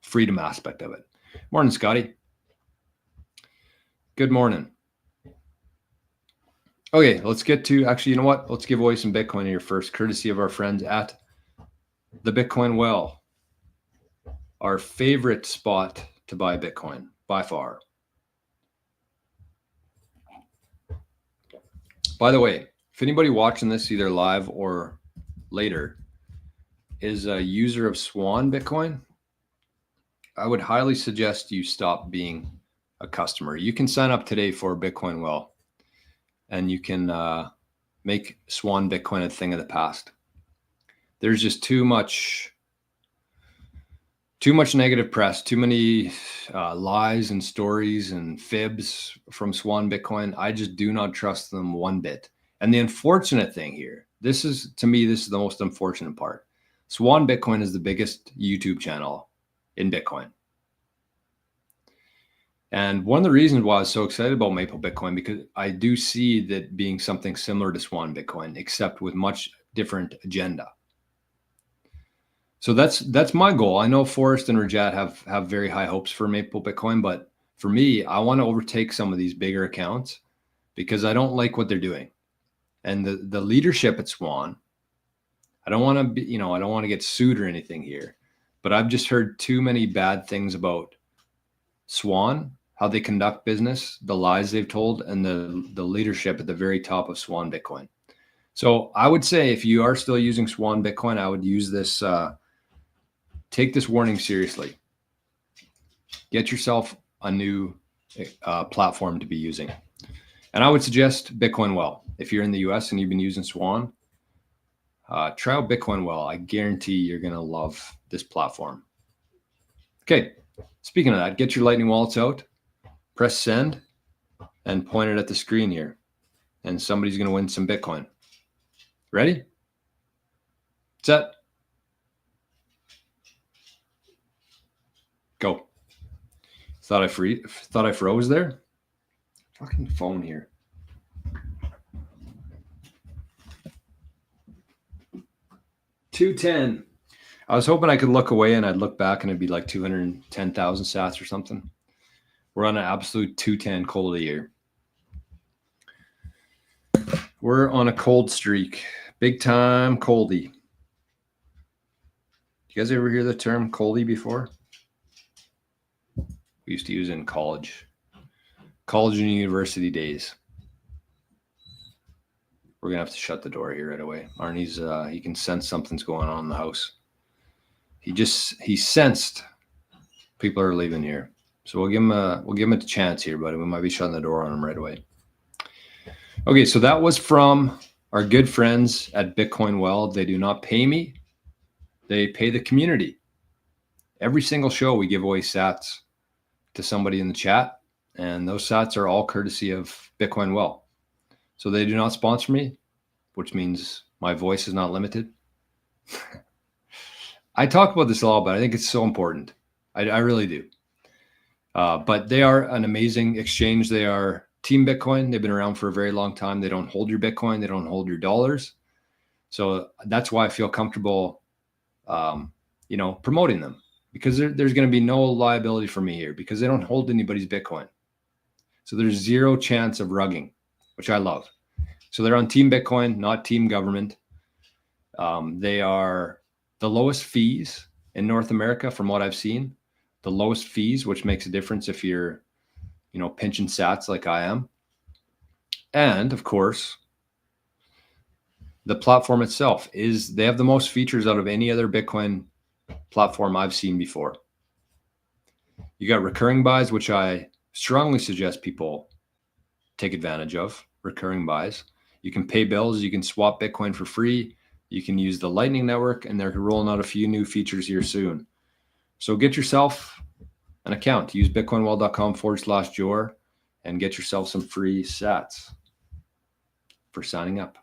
freedom aspect of it. Morning, Scotty. Good morning. Okay, let's get to, actually, you know what? Let's give away some Bitcoin here first, courtesy of our friends at the Bitcoin Well, our favorite spot to buy Bitcoin by far. By the way, if anybody watching this either live or later is a user of Swan Bitcoin, I would highly suggest you stop being a customer. You can sign up today for Bitcoin Well, and you can make Swan Bitcoin a thing of the past. There's just too much negative press, too many lies and stories and fibs from Swan Bitcoin. I just do not trust them one bit. And the unfortunate thing here, this is the most unfortunate part. Swan Bitcoin is the biggest YouTube channel in Bitcoin. And one of the reasons why I was so excited about Maple Bitcoin, because I do see that being something similar to Swan Bitcoin, except with much different agenda. So that's my goal. I know Forrest and Rajat have very high hopes for Maple Bitcoin, but for me, I want to overtake some of these bigger accounts because I don't like what they're doing. And the leadership at Swan, I don't want to be, I don't want to get sued or anything here, but I've just heard too many bad things about Swan, how they conduct business, the lies they've told, and the leadership at the very top of Swan Bitcoin. So I would say if you are still using Swan Bitcoin, I would use this, take this warning seriously. Get yourself a new platform to be using. And I would suggest Bitcoin Well. If you're in the US and you've been using Swan, try out Bitcoin Well. I guarantee you're going to love this platform. Okay, speaking of that, get your Lightning wallets out, press send, and point it at the screen here. And somebody's going to win some Bitcoin. Ready? Set. Go. Thought I froze there. Fucking phone here. $210. I was hoping I could look away and I'd look back and it'd be like 210,000 sats or something. We're on an absolute 210 cold here. We're on a cold streak. Big time coldy. You guys ever hear the term coldy before? We used to use it in college and university days. We're gonna have to shut the door here right away. Arnie's he can sense something's going on in the house. He sensed people are leaving here. So we'll give him a chance here, but we might be shutting the door on him right away. Okay, so that was from our good friends at Bitcoin Well. They do not pay me. They pay the community. Every single show we give away sats to somebody in the chat, and those sats are all courtesy of Bitcoin Well. So they do not sponsor me, which means my voice is not limited. I talk about this a lot, but I think it's so important. I really do. But they are an amazing exchange. They are Team Bitcoin. They've been around for a very long time. They don't hold your Bitcoin. They don't hold your dollars. So that's why I feel comfortable, promoting them, because there's going to be no liability for me here because they don't hold anybody's Bitcoin. So there's zero chance of rugging, which I love. So they're on Team Bitcoin, not Team Government. They are the lowest fees in North America from what I've seen. The lowest fees, which makes a difference if you're pinching sats like I am. And of course, the platform itself they have the most features out of any other Bitcoin platform I've seen before. You got recurring buys, which I strongly suggest people take advantage of. Recurring buys. You can pay bills. You can swap Bitcoin for free. You can use the Lightning Network, and they're rolling out a few new features here soon. So get yourself an account. Use bitcoinwell.com/Jor and get yourself some free sats for signing up.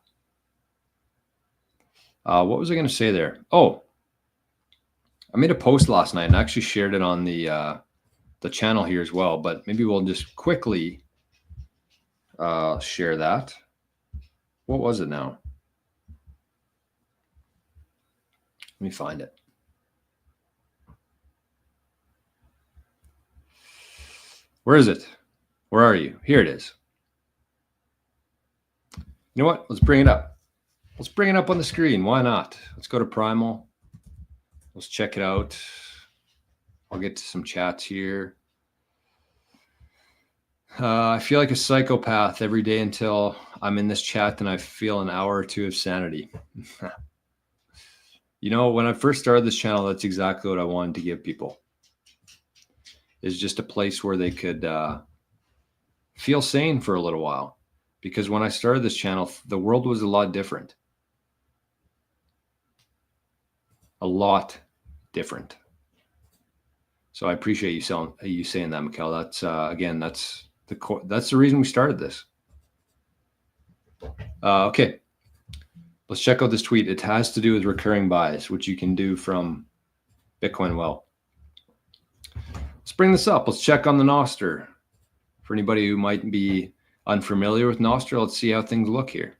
What was I going to say there? Oh, I made a post last night and actually shared it on the channel here as well, but maybe we'll just quickly share that. What was it now? Let me find it. Where is it? Where are you? Here it is. You know what? Let's bring it up. Let's bring it up on the screen. Why not? Let's go to Primal. Let's check it out. I'll get to some chats here. I feel like a psychopath every day until I'm in this chat and I feel an hour or two of sanity. When I first started this channel, that's exactly what I wanted to give people. Is just a place where they could feel sane for a little while. Because when I started this channel, the world was a lot different. A lot different. So I appreciate you saying that, Mikkel. That's again, that's the reason we started this. Okay, let's check out this tweet. It has to do with recurring buys, which you can do from Bitcoin Well. Let's bring this up. Let's check on the nostr. For anybody who might be unfamiliar with nostr, let's see how things look here.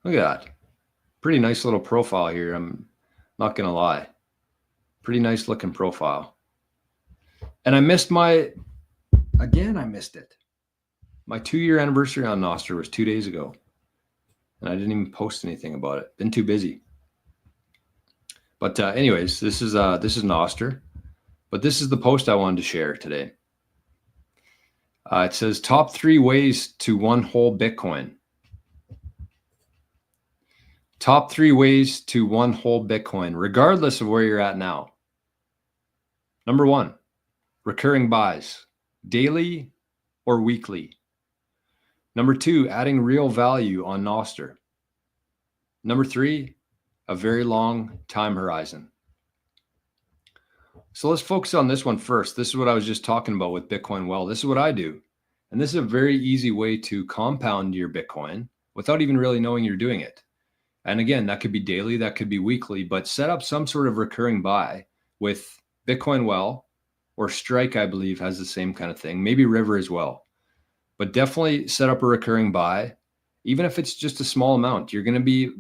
Look at that. Pretty nice little profile here. I'm not going to lie. Pretty nice looking profile. And I missed it. My 2-year anniversary on nostr was 2 days ago. And I didn't even post anything about it. Been too busy. But anyways, this is nostr. But this is the post I wanted to share today. It says top 3 ways to one whole Bitcoin. Top 3 ways to one whole Bitcoin, regardless of where you're at now. Number 1, recurring buys, daily or weekly. Number 2, adding real value on nostr. Number 3, a very long time horizon. So let's focus on this one first. This is what I was just talking about with Bitcoin Well. This is what I do. And this is a very easy way to compound your Bitcoin without even really knowing you're doing it. And again, that could be daily, that could be weekly, but set up some sort of recurring buy with Bitcoin Well or Strike, I believe, has the same kind of thing. Maybe River as well. But definitely set up a recurring buy. Even if it's just a small amount, you're going to be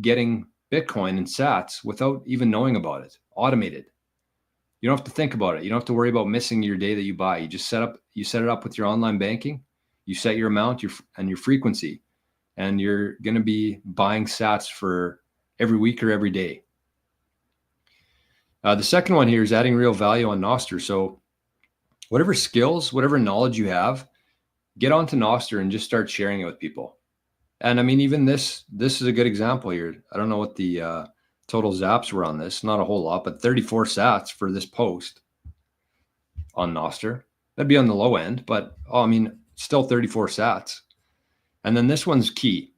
getting Bitcoin and sats without even knowing about it. Automated. You don't have to think about it. You don't have to worry about missing your day that you buy. You just set it up with your online banking. You set your amount and your frequency, and you're going to be buying sats for every week or every day. The second one here is adding real value on nostr. So whatever skills, whatever knowledge you have, get onto nostr and just start sharing it with people. And I mean, even this is a good example here. I don't know what the total zaps were on this. Not a whole lot, but 34 sats for this post on nostr. That'd be on the low end, but still 34 sats. And then this one's key.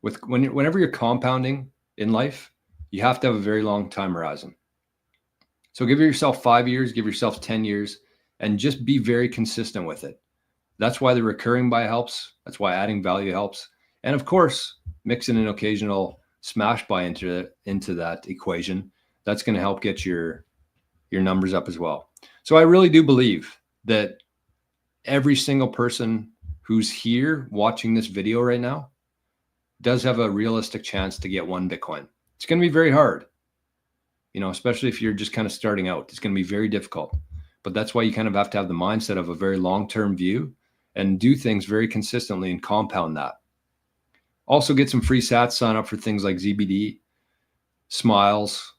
Whenever you're compounding in life, you have to have a very long time horizon. So give yourself 5 years, give yourself 10 years, and just be very consistent with it. That's why the recurring buy helps. That's why adding value helps. And of course, mixing an occasional smash buy into that equation, that's going to help get your numbers up as well. So I really do believe that every single person who's here watching this video right now does have a realistic chance to get 1 Bitcoin. It's going to be very hard, especially if you're just kind of starting out. It's going to be very difficult. But that's why you kind of have to have the mindset of a very long-term view and do things very consistently and compound that. Also get some free sats, sign up for things like ZBD, Smiles,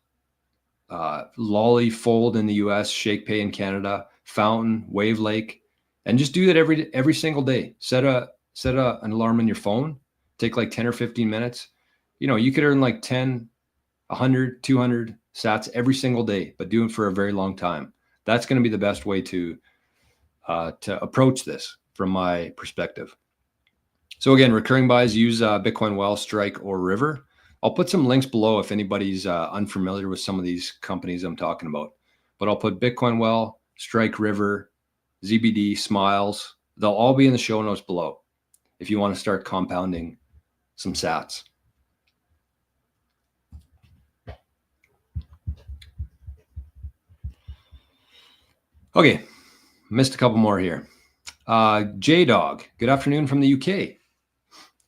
Lolly Fold in the US, ShakePay in Canada, Fountain, Wave Lake, and just do that every single day. Set an alarm on your phone. Take like 10 or 15 minutes. You know, you could earn like 10, 100, 200 sats every single day, but do it for a very long time. That's going to be the best way to approach this from my perspective. So again, recurring buys, use Bitcoin Well, Strike, or River. I'll put some links below if anybody's unfamiliar with some of these companies I'm talking about. But I'll put Bitcoin Well, Strike, River, ZBD, Smiles. They'll all be in the show notes below if you want to start compounding some sats. Okay, missed a couple more here. J-Dog, good afternoon from the UK.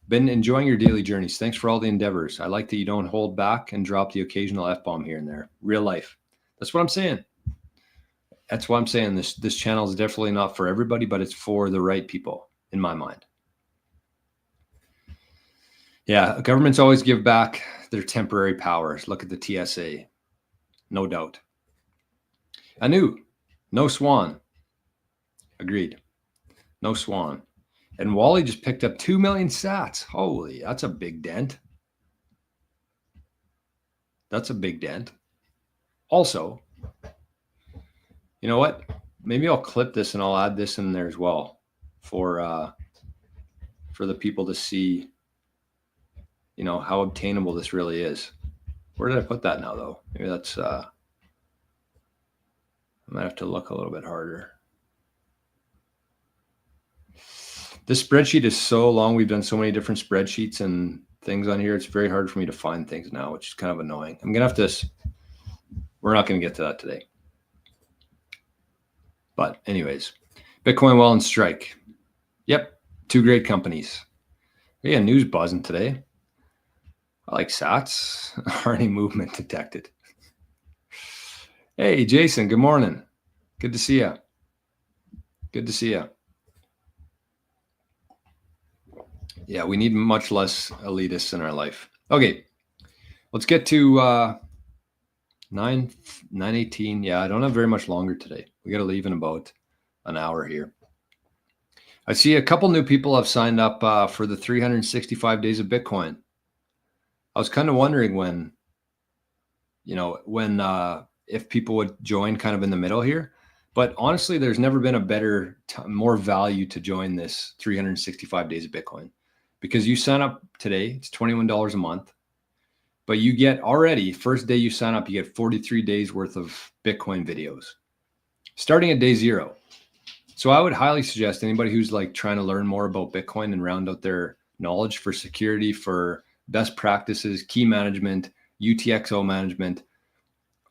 Been enjoying your daily journeys. Thanks for all the endeavors. I like that you don't hold back and drop the occasional F-bomb here and there. Real life. That's what I'm saying. That's why I'm saying this channel is definitely not for everybody, but it's for the right people in my mind. Yeah, governments always give back their temporary powers. Look at the TSA. No doubt. Anu, no swan. Agreed. No swan. And Wally just picked up 2 million sats. Holy, that's a big dent. That's a big dent. Also, you know what? Maybe I'll clip this and I'll add this in there as well for the people to see, you know, how obtainable this really is. Where did I put that now, though? Maybe that's, I might have to look a little bit harder. This spreadsheet is so long. We've done so many different spreadsheets and things on here. It's very hard for me to find things now, which is kind of annoying. I'm going to have to, we're not going to get to that today. But anyways, Bitcoin Well and Strike. Yep. 2 great companies. Yeah, news buzzing today. I like sats. Arnie movement detected. Hey, Jason, good morning. Good to see you. Good to see you. Yeah, we need much less elitists in our life. Okay, let's get to 9:18. Yeah, I don't have very much longer today. We got to leave in about an hour here. I see a couple new people have signed up for the 365 days of Bitcoin. I was kind of wondering when, you know, if people would join kind of in the middle here. But honestly, there's never been a better, more value to join this 365 days of Bitcoin. Because you sign up today, it's $21 a month, but you get already, first day you sign up, you get 43 days worth of Bitcoin videos, starting at day 0. So I would highly suggest anybody who's like trying to learn more about Bitcoin and round out their knowledge for security, for best practices, key management, UTXO management,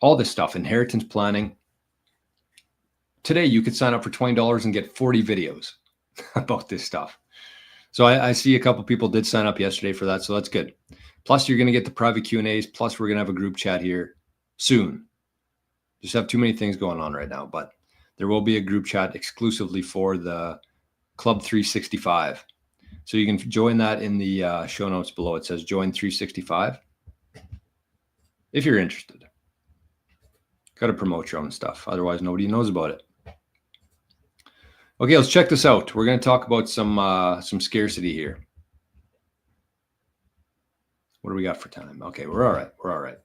all this stuff, inheritance planning. Today, you could sign up for $20 and get 40 videos about this stuff. So I see a couple people did sign up yesterday for that, so that's good. Plus, you're going to get the private Q&As. Plus, we're going to have a group chat here soon. Just have too many things going on right now, but there will be a group chat exclusively for the Club 365. So you can join that in the show notes below. It says join 365 if you're interested. Got to promote your own stuff. Otherwise, nobody knows about it. Okay, let's check this out. We're going to talk about some scarcity here. What do we got for time? Okay, we're all right. We're all right.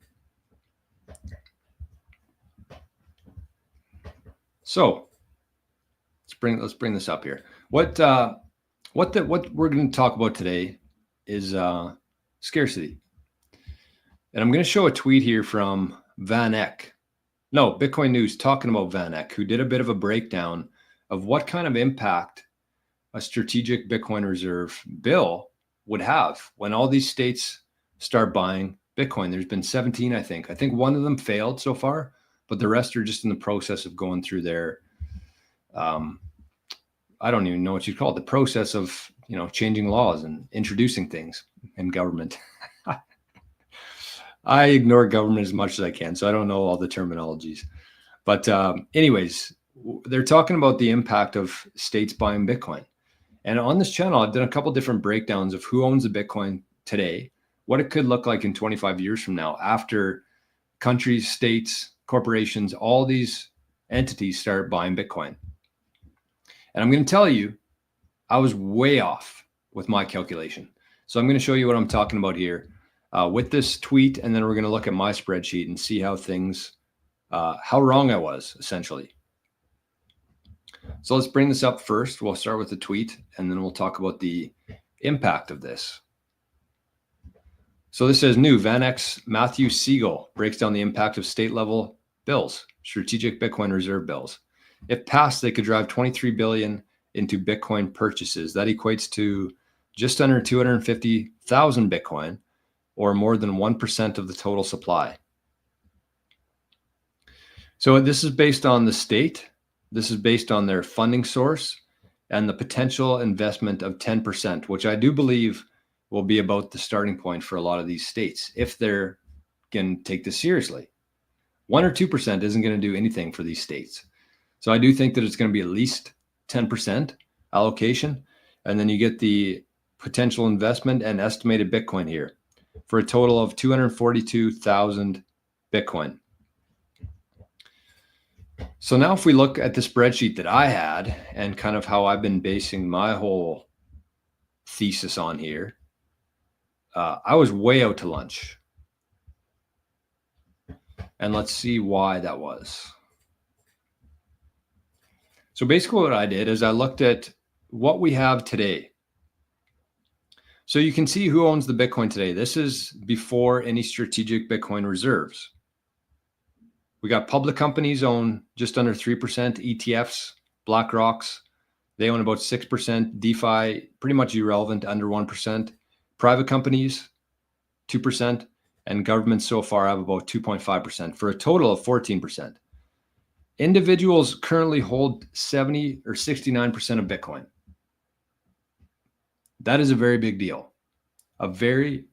So let's bring this up here. What we're going to talk about today is scarcity, and I'm going to show a tweet here from Van Eck. No, Bitcoin News talking about Van Eck, who did a bit of a breakdown of what kind of impact a strategic Bitcoin reserve bill would have when all these states start buying Bitcoin. There's been 17, I think. I think one of them failed so far, but the rest are just in the process of going through their, I don't even know what you'd call it, the process of, you know, changing laws and introducing things in government. I ignore government as much as I can, so I don't know all the terminologies. But anyways, they're talking about the impact of states buying Bitcoin. And on this channel, I've done a couple different breakdowns of who owns the Bitcoin today, what it could look like in 25 years from now, after countries, states, corporations, all these entities start buying Bitcoin. And I'm going to tell you, I was way off with my calculation. So I'm going to show you what I'm talking about here with this tweet, and then we're going to look at my spreadsheet and see how things, how wrong I was, essentially. So let's bring this up first. We'll start with the tweet, and then we'll talk about the impact of this. So this says new VanEck's Matthew Siegel breaks down the impact of state level bills, strategic Bitcoin reserve bills. If passed, they could drive 23 billion into Bitcoin purchases. That equates to just under 250,000 Bitcoin, or more than 1% of the total supply. So this is based on the state. This is based on their funding source and the potential investment of 10%, which I do believe will be about the starting point for a lot of these states if they're going to take this seriously. 1 or 2% isn't going to do anything for these states. So I do think that it's going to be at least 10% allocation. And then you get the potential investment and estimated Bitcoin here for a total of 242,000 Bitcoin. So now if we look at the spreadsheet that I had and kind of how I've been basing my whole thesis on here, I was way out to lunch. And let's see why that was. So basically what I did is I looked at what we have today. So you can see who owns the Bitcoin today. This is before any strategic Bitcoin reserves. We got public companies own just under 3%, ETFs, BlackRock's, they own about 6%, DeFi, pretty much irrelevant, under 1%. Private companies, 2%, and governments so far have about 2.5% for a total of 14%. Individuals currently hold 70 or 69% of Bitcoin. That is a very big deal, a very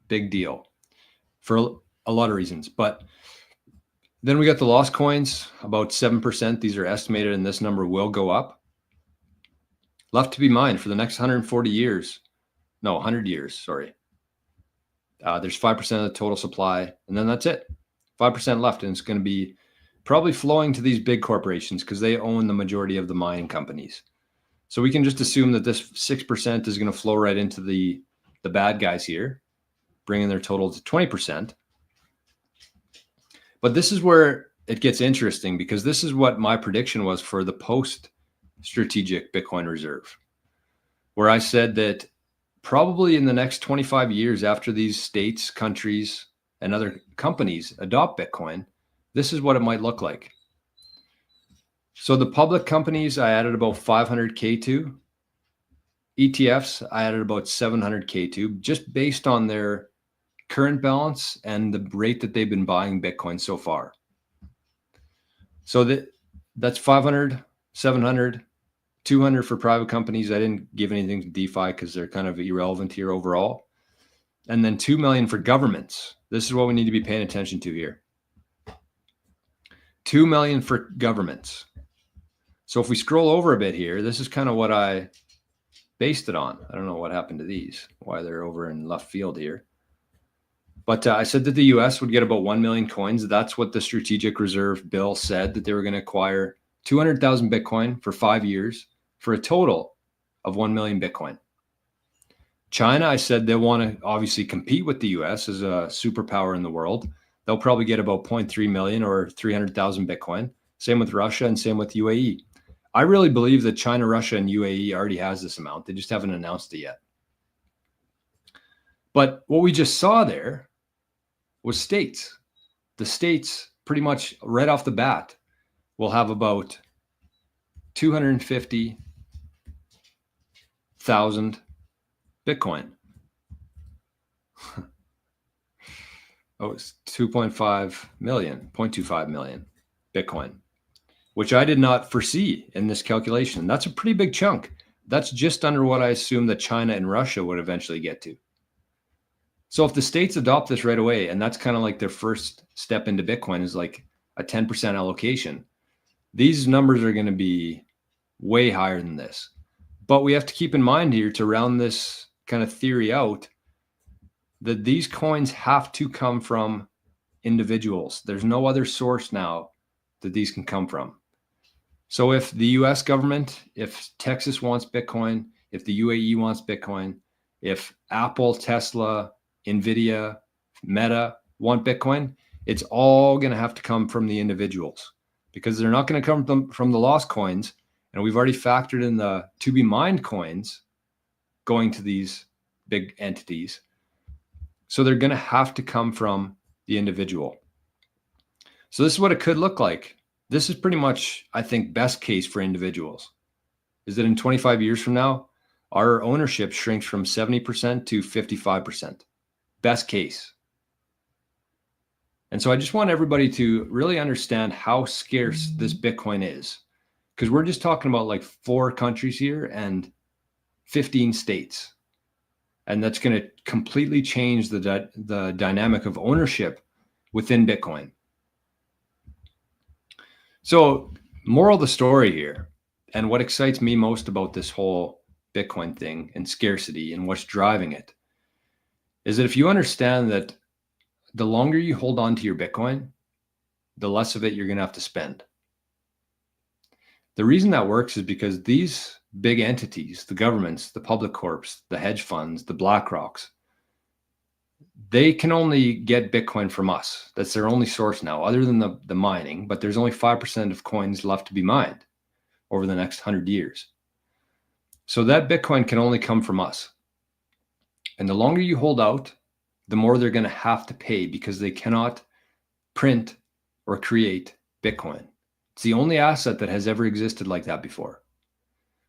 big deal for a lot of reasons. But then we got the lost coins, about 7%. These are estimated, and this number will go up. Left to be mined for the next 140 years. No, 100 years, sorry. There's 5% of the total supply, and then that's it. 5% left, and it's going to be probably flowing to these big corporations because they own the majority of the mining companies. So we can just assume that this 6% is going to flow right into the bad guys here, bringing their total to 20%. But this is where it gets interesting, because this is what my prediction was for the post-strategic Bitcoin reserve, where I said that probably in the next 25 years after these states, countries, and other companies adopt Bitcoin, this is what it might look like. So the public companies, I added about 500K to. ETFs, I added about 700K to, just based on their current balance and the rate that they've been buying Bitcoin so far. So that's 500, 700, 200 for private companies. I didn't give anything to DeFi because they're kind of irrelevant here overall. And then 2 million for governments. This is what we need to be paying attention to here. 2 million for governments. So if we scroll over a bit here, this is kind of what I based it on. I don't know what happened to these, why they're over in left field here. But I said that the US would get about 1 million coins. That's what the strategic reserve bill said, that they were going to acquire 200,000 Bitcoin for 5 years for a total of 1 million Bitcoin. China, I said they want to obviously compete with the US as a superpower in the world. They'll probably get about 0.3 million or 300,000 Bitcoin. Same with Russia and same with UAE. I really believe that China, Russia, and UAE already has this amount. They just haven't announced it yet. But what we just saw there was states. The states pretty much right off the bat will have about 250,000 Bitcoin. Oh, it's 2.5 million, 0.25 million Bitcoin, which I did not foresee in this calculation. That's a pretty big chunk. That's just under what I assumed that China and Russia would eventually get to. So if the states adopt this right away, and that's kind of like their first step into Bitcoin is like a 10% allocation, these numbers are going to be way higher than this. But we have to keep in mind here, to round this kind of theory out, that these coins have to come from individuals. There's no other source now that these can come from. So if the US government, if Texas wants Bitcoin, if the UAE wants Bitcoin, if Apple, Tesla, Nvidia, Meta want Bitcoin, it's all going to have to come from the individuals, because they're not going to come from the lost coins. And we've already factored in the to be mined coins going to these big entities. So they're going to have to come from the individual. So this is what it could look like. This is pretty much, I think, best case for individuals, is that in 25 years from now, our ownership shrinks from 70% to 55%. Best case. And so I just want everybody to really understand how scarce this Bitcoin is, because we're just talking about like 4 countries here and 15 states. And that's going to completely change the dynamic of ownership within Bitcoin. So, moral of the story here, and what excites me most about this whole Bitcoin thing and scarcity and what's driving it, is that if you understand that the longer you hold on to your Bitcoin, the less of it you're going to have to spend. The reason that works is because these big entities, the governments, the public corps, the hedge funds, the BlackRocks, they can only get Bitcoin from us. That's their only source now, other than the mining, but there's only 5% of coins left to be mined over the next 100 years. So that Bitcoin can only come from us. And the longer you hold out, the more they're going to have to pay, because they cannot print or create Bitcoin. It's the only asset that has ever existed like that before.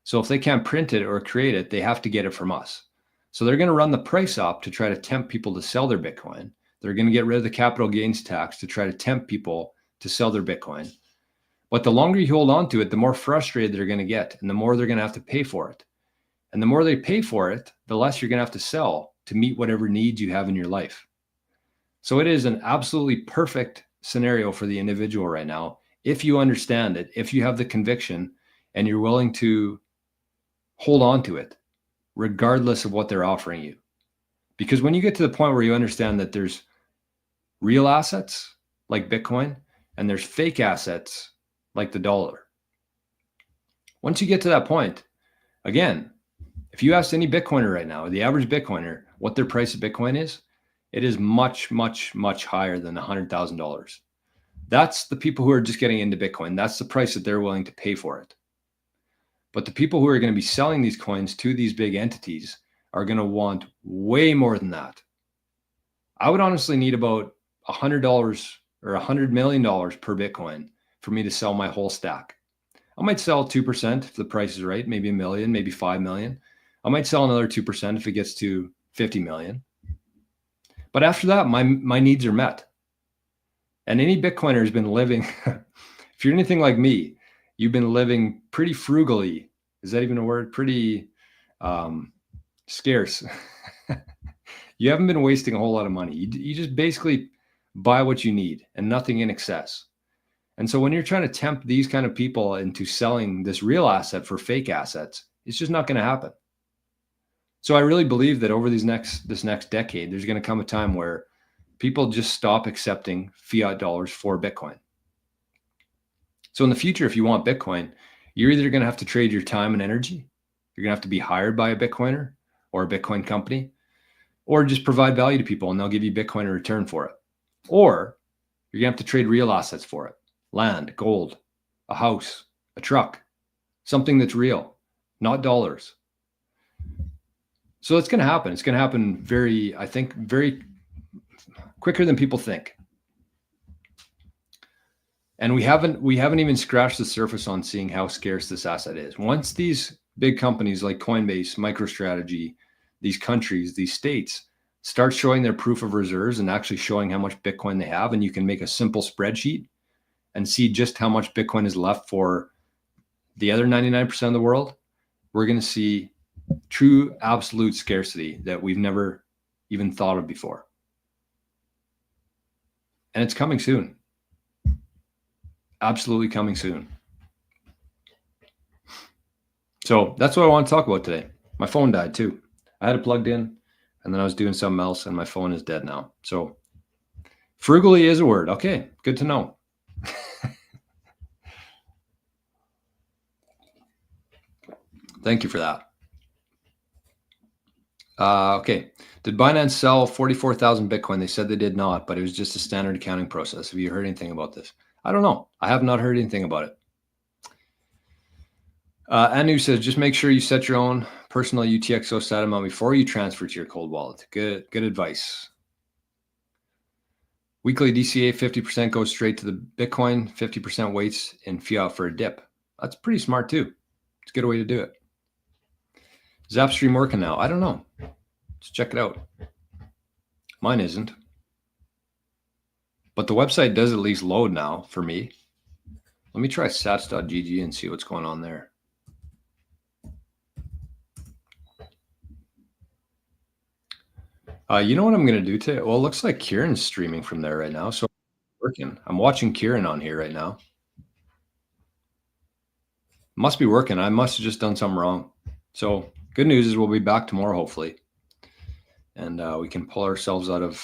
So if they can't print it or create it, they have to get it from us. So they're going to run the price up to try to tempt people to sell their Bitcoin. They're going to get rid of the capital gains tax to try to tempt people to sell their Bitcoin. But the longer you hold on to it, the more frustrated they're going to get, and the more they're going to have to pay for it. And the more they pay for it, the less you're going to have to sell to meet whatever needs you have in your life. So it is an absolutely perfect scenario for the individual right now, if you understand it, if you have the conviction, and you're willing to hold on to it, regardless of what they're offering you. Because when you get to the point where you understand that there's real assets like Bitcoin and there's fake assets like the dollar, once you get to that point, again, if you ask any Bitcoiner right now, the average Bitcoiner, what their price of Bitcoin is, it is much, much, much higher than $100,000. That's the people who are just getting into Bitcoin. That's the price that they're willing to pay for it. But the people who are going to be selling these coins to these big entities are going to want way more than that. I would honestly need about $100 or $100 million per Bitcoin for me to sell my whole stack. I might sell 2% if the price is right, maybe $1 million, maybe $5 million. I might sell another 2% if it gets to 50 million. But after that, my needs are met. And any Bitcoiner has been living, if you're anything like me, you've been living pretty frugally. Is that even a word? Pretty scarce. You haven't been wasting a whole lot of money. You just basically buy what you need and nothing in excess. And so when you're trying to tempt these kind of people into selling this real asset for fake assets, it's just not going to happen. So I really believe that over this next decade, there's going to come a time where people just stop accepting fiat dollars for Bitcoin. So in the future, if you want Bitcoin, you're either going to have to trade your time and energy. You're going to have to be hired by a Bitcoiner or a Bitcoin company, or just provide value to people and they'll give you Bitcoin in return for it. Or you're going to have to trade real assets for it. Land, gold, a house, a truck, something that's real, not dollars. So it's going to happen. It's going to happen very quicker than people think. And we haven't even scratched the surface on seeing how scarce this asset is. Once these big companies like Coinbase, MicroStrategy, these countries, these states start showing their proof of reserves and actually showing how much Bitcoin they have, and you can make a simple spreadsheet and see just how much Bitcoin is left for the other 99% of the world, we're going to see true absolute scarcity that we've never even thought of before. And it's coming soon. Absolutely coming soon. So that's what I want to talk about today. My phone died too. I had it plugged in and then I was doing something else and my phone is dead now. So Frugally is a word. Okay, good to know. Thank you for that. Okay. Did Binance sell 44,000 Bitcoin? They said they did not, but it was just a standard accounting process. Have you heard anything about this? I don't know. I have not heard anything about it. Anu says, just make sure you set your own personal UTXO stat amount before you transfer to your cold wallet. Good advice. Weekly DCA, 50% goes straight to the Bitcoin, 50% waits in fiat for a dip. That's pretty smart too. It's a good way to do it. Is Zapstream working now? I don't know. Let's check it out. Mine isn't. But the website does at least load now for me. Let me try sats.gg and see what's going on there. You know what I'm going to do today? Well, it looks like Kieran's streaming from there right now. So working. I'm watching Kieran on here right now. Must be working. I must have just done something wrong. So good news is we'll be back tomorrow, hopefully. And we can pull ourselves out of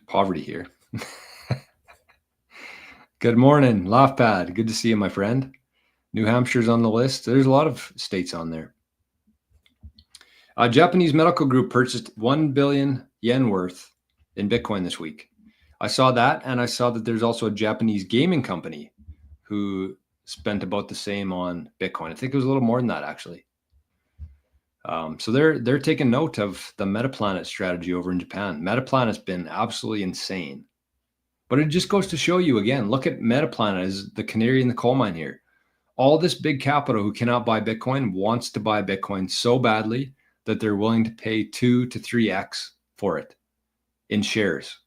poverty here. Good morning, Laughpad. Good to see you, my friend. New Hampshire's on the list. There's a lot of states on there. A Japanese medical group purchased 1 billion yen worth in Bitcoin this week. I saw that, and I saw that there's also a Japanese gaming company who spent about the same on Bitcoin. I think it was a little more than that, actually. So they're taking note of the Metaplanet strategy over in Japan. Metaplanet's been absolutely insane. But it just goes to show you again, look at Metaplanet as the canary in the coal mine here. All this big capital who cannot buy Bitcoin wants to buy Bitcoin so badly that they're willing to pay 2 to 3x for it in shares.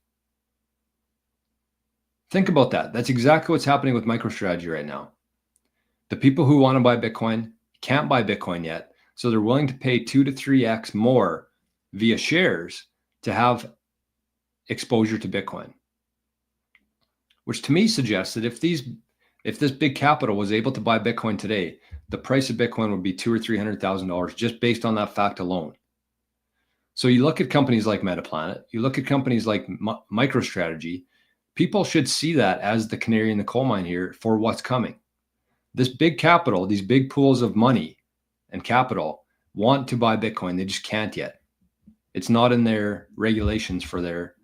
Think about that. That's exactly what's happening with MicroStrategy right now. The people who want to buy Bitcoin can't buy Bitcoin yet, so they're willing to pay 2 to 3x more via shares to have exposure to Bitcoin. Which to me suggests that if this big capital was able to buy Bitcoin today, the price of Bitcoin would be $200,000 or $300,000 just based on that fact alone. So you look at companies like Metaplanet, you look at companies like MicroStrategy, people should see that as the canary in the coal mine here for what's coming. This big capital, these big pools of money and capital want to buy Bitcoin. They just can't yet. It's not in their regulations for their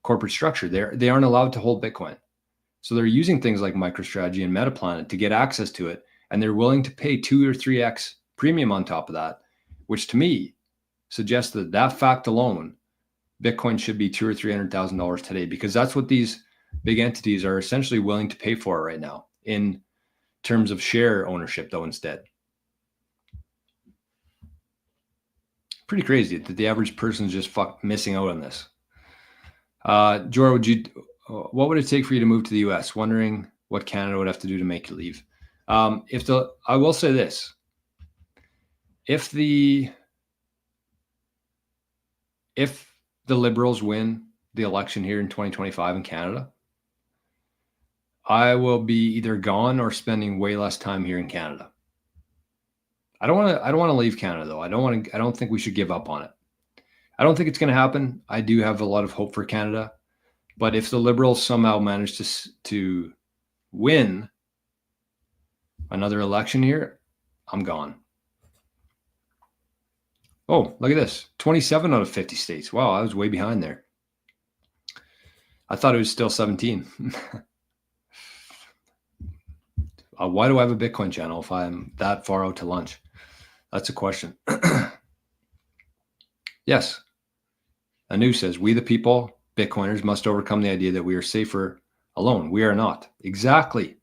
corporate structure. They aren't allowed to hold Bitcoin. So they're using things like MicroStrategy and Metaplanet to get access to it. And they're willing to pay 2 or 3x premium on top of that, which to me suggests that that fact alone, Bitcoin should be $200,000 or $300,000 today, because that's what these big entities are essentially willing to pay for right now in terms of share ownership, though, instead. Pretty crazy that the average person is just missing out on this. Jora, what would it take for you to move to the US? Wondering what Canada would have to do to make you leave. I will say this, if the Liberals win the election here in 2025 in Canada, I will be either gone or spending way less time here in Canada. I don't want to leave Canada though. I don't think we should give up on it. I don't think it's going to happen. I do have a lot of hope for Canada, but if the Liberals somehow manage to win another election here, I'm gone. Oh, look at this. 27 out of 50 states. Wow, I was way behind there. I thought it was still 17. Why do I have a Bitcoin channel if I'm that far out to lunch? That's a question. Yes. Anu says, we the people, Bitcoiners, must overcome the idea that we are safer alone. We are not. Exactly.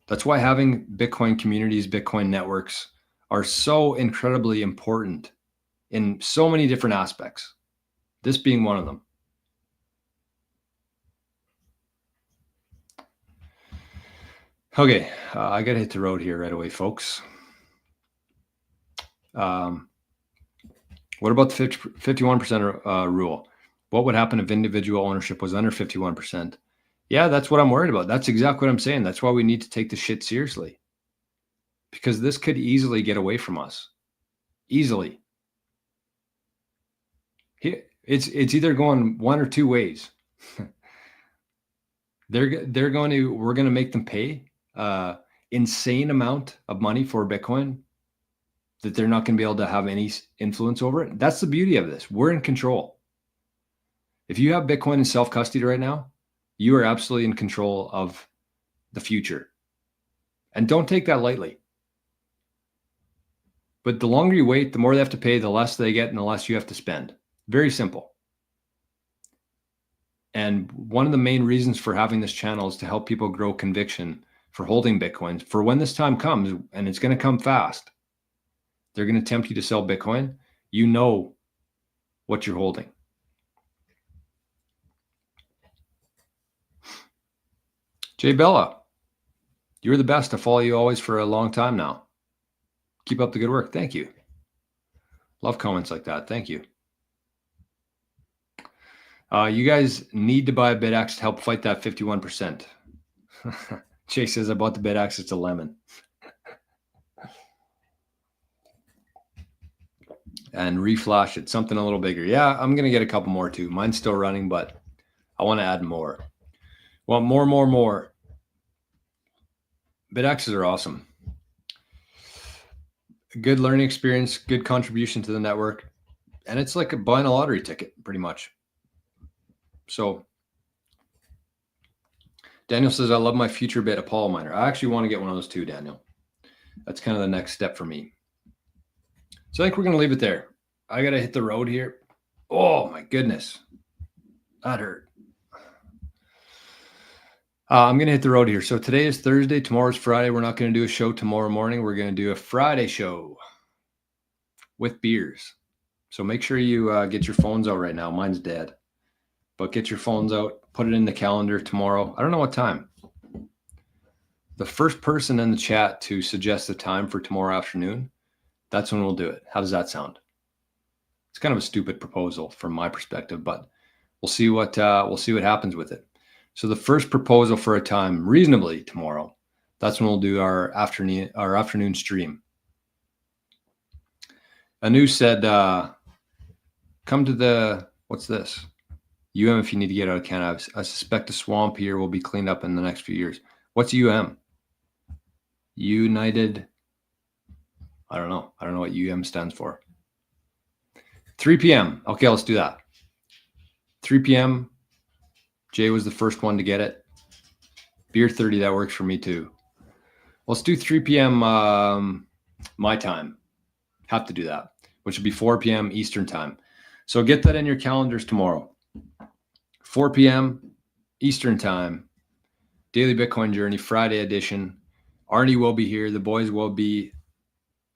That's why having Bitcoin communities, Bitcoin networks are so incredibly important in so many different aspects, this being one of them. Okay, I got to hit the road here right away, folks. What about the 51% rule? What would happen if individual ownership was under 51%? Yeah, that's what I'm worried about. That's exactly what I'm saying. That's why we need to take the shit seriously, because this could easily get away from us. Easily. Here, It's either going one or two ways. We're going to make them pay insane amount of money for Bitcoin that they're not going to be able to have any influence over it. That's the beauty of this. We're in control. If you have Bitcoin in self-custody right now, you are absolutely in control of the future. And don't take that lightly. But the longer you wait, the more they have to pay, the less they get, and the less you have to spend. Very simple. And one of the main reasons for having this channel is to help people grow conviction for holding Bitcoin. For when this time comes, and it's going to come fast, they're going to tempt you to sell Bitcoin. You know what you're holding. Jay Bella, you're the best. I follow you always for a long time now. Keep up the good work. Thank you. Love comments like that. Thank you. You guys need to buy a BitX to help fight that 51%. Jay says, I bought the BitX. It's a lemon. And reflash it, something a little bigger. Yeah, I'm going to get a couple more too. Mine's still running, but I want to add more. Want more. BitXs are awesome. Good learning experience, good contribution to the network. And it's like buying a lottery ticket, pretty much. So Daniel says, I love my future bit Apollo miner. I actually want to get one of those too, Daniel. That's kind of the next step for me. So I think we're going to leave it there. I got to hit the road here. Oh my goodness. That hurt. I'm going to hit the road here. So today is Thursday. Tomorrow's Friday. We're not going to do a show tomorrow morning. We're going to do a Friday show with beers. So make sure you get your phones out right now. Mine's dead. But get your phones out. Put it in the calendar tomorrow. I don't know what time. The first person in the chat to suggest a time for tomorrow afternoon, that's when we'll do it. How does that sound? It's kind of a stupid proposal from my perspective, but we'll see what happens with it. So the first proposal for a time reasonably tomorrow, that's when we'll do our afternoon stream. Anu said, come to the, what's this? if you need to get out of Canada. I suspect the swamp here will be cleaned up in the next few years. What's United? I don't know. I don't know what stands for. 3 p.m. Okay, let's do that. 3 p.m. Jay was the first one to get it. Beer 30, that works for me too. Let's do 3 p.m. My time. Have to do that, which will be 4 p.m. Eastern time. So get that in your calendars tomorrow. 4 p.m. Eastern time. Daily Bitcoin Journey, Friday edition. Arnie will be here. The boys will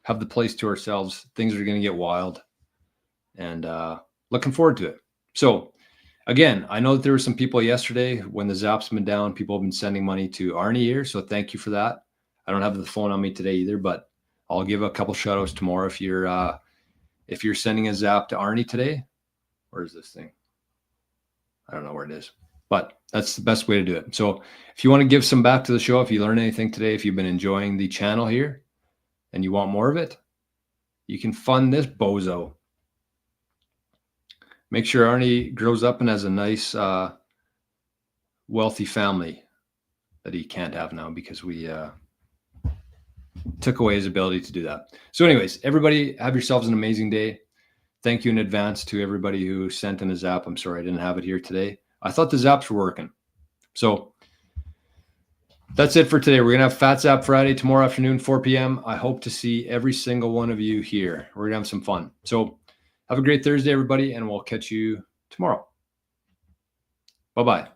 have the place to ourselves. Things are going to get wild. And looking forward to it. So again, I know that there were some people yesterday when the Zap's been down, people have been sending money to Arnie here. So thank you for that. I don't have the phone on me today either, but I'll give a couple shout outs tomorrow if you're sending a Zap to Arnie today. Where's this thing? I don't know where it is, but that's the best way to do it. So if you want to give some back to the show, if you learned anything today, if you've been enjoying the channel here and you want more of it, you can fund this bozo. Make sure Arnie grows up and has a nice, wealthy family that he can't have now because we took away his ability to do that. So anyways, everybody have yourselves an amazing day. Thank you in advance to everybody who sent in a Zap. I'm sorry I didn't have it here today. I thought the Zaps were working. So that's it for today. We're going to have Fat Zap Friday tomorrow afternoon, 4 p.m. I hope to see every single one of you here. We're going to have some fun. So have a great Thursday, everybody, and we'll catch you tomorrow. Bye-bye.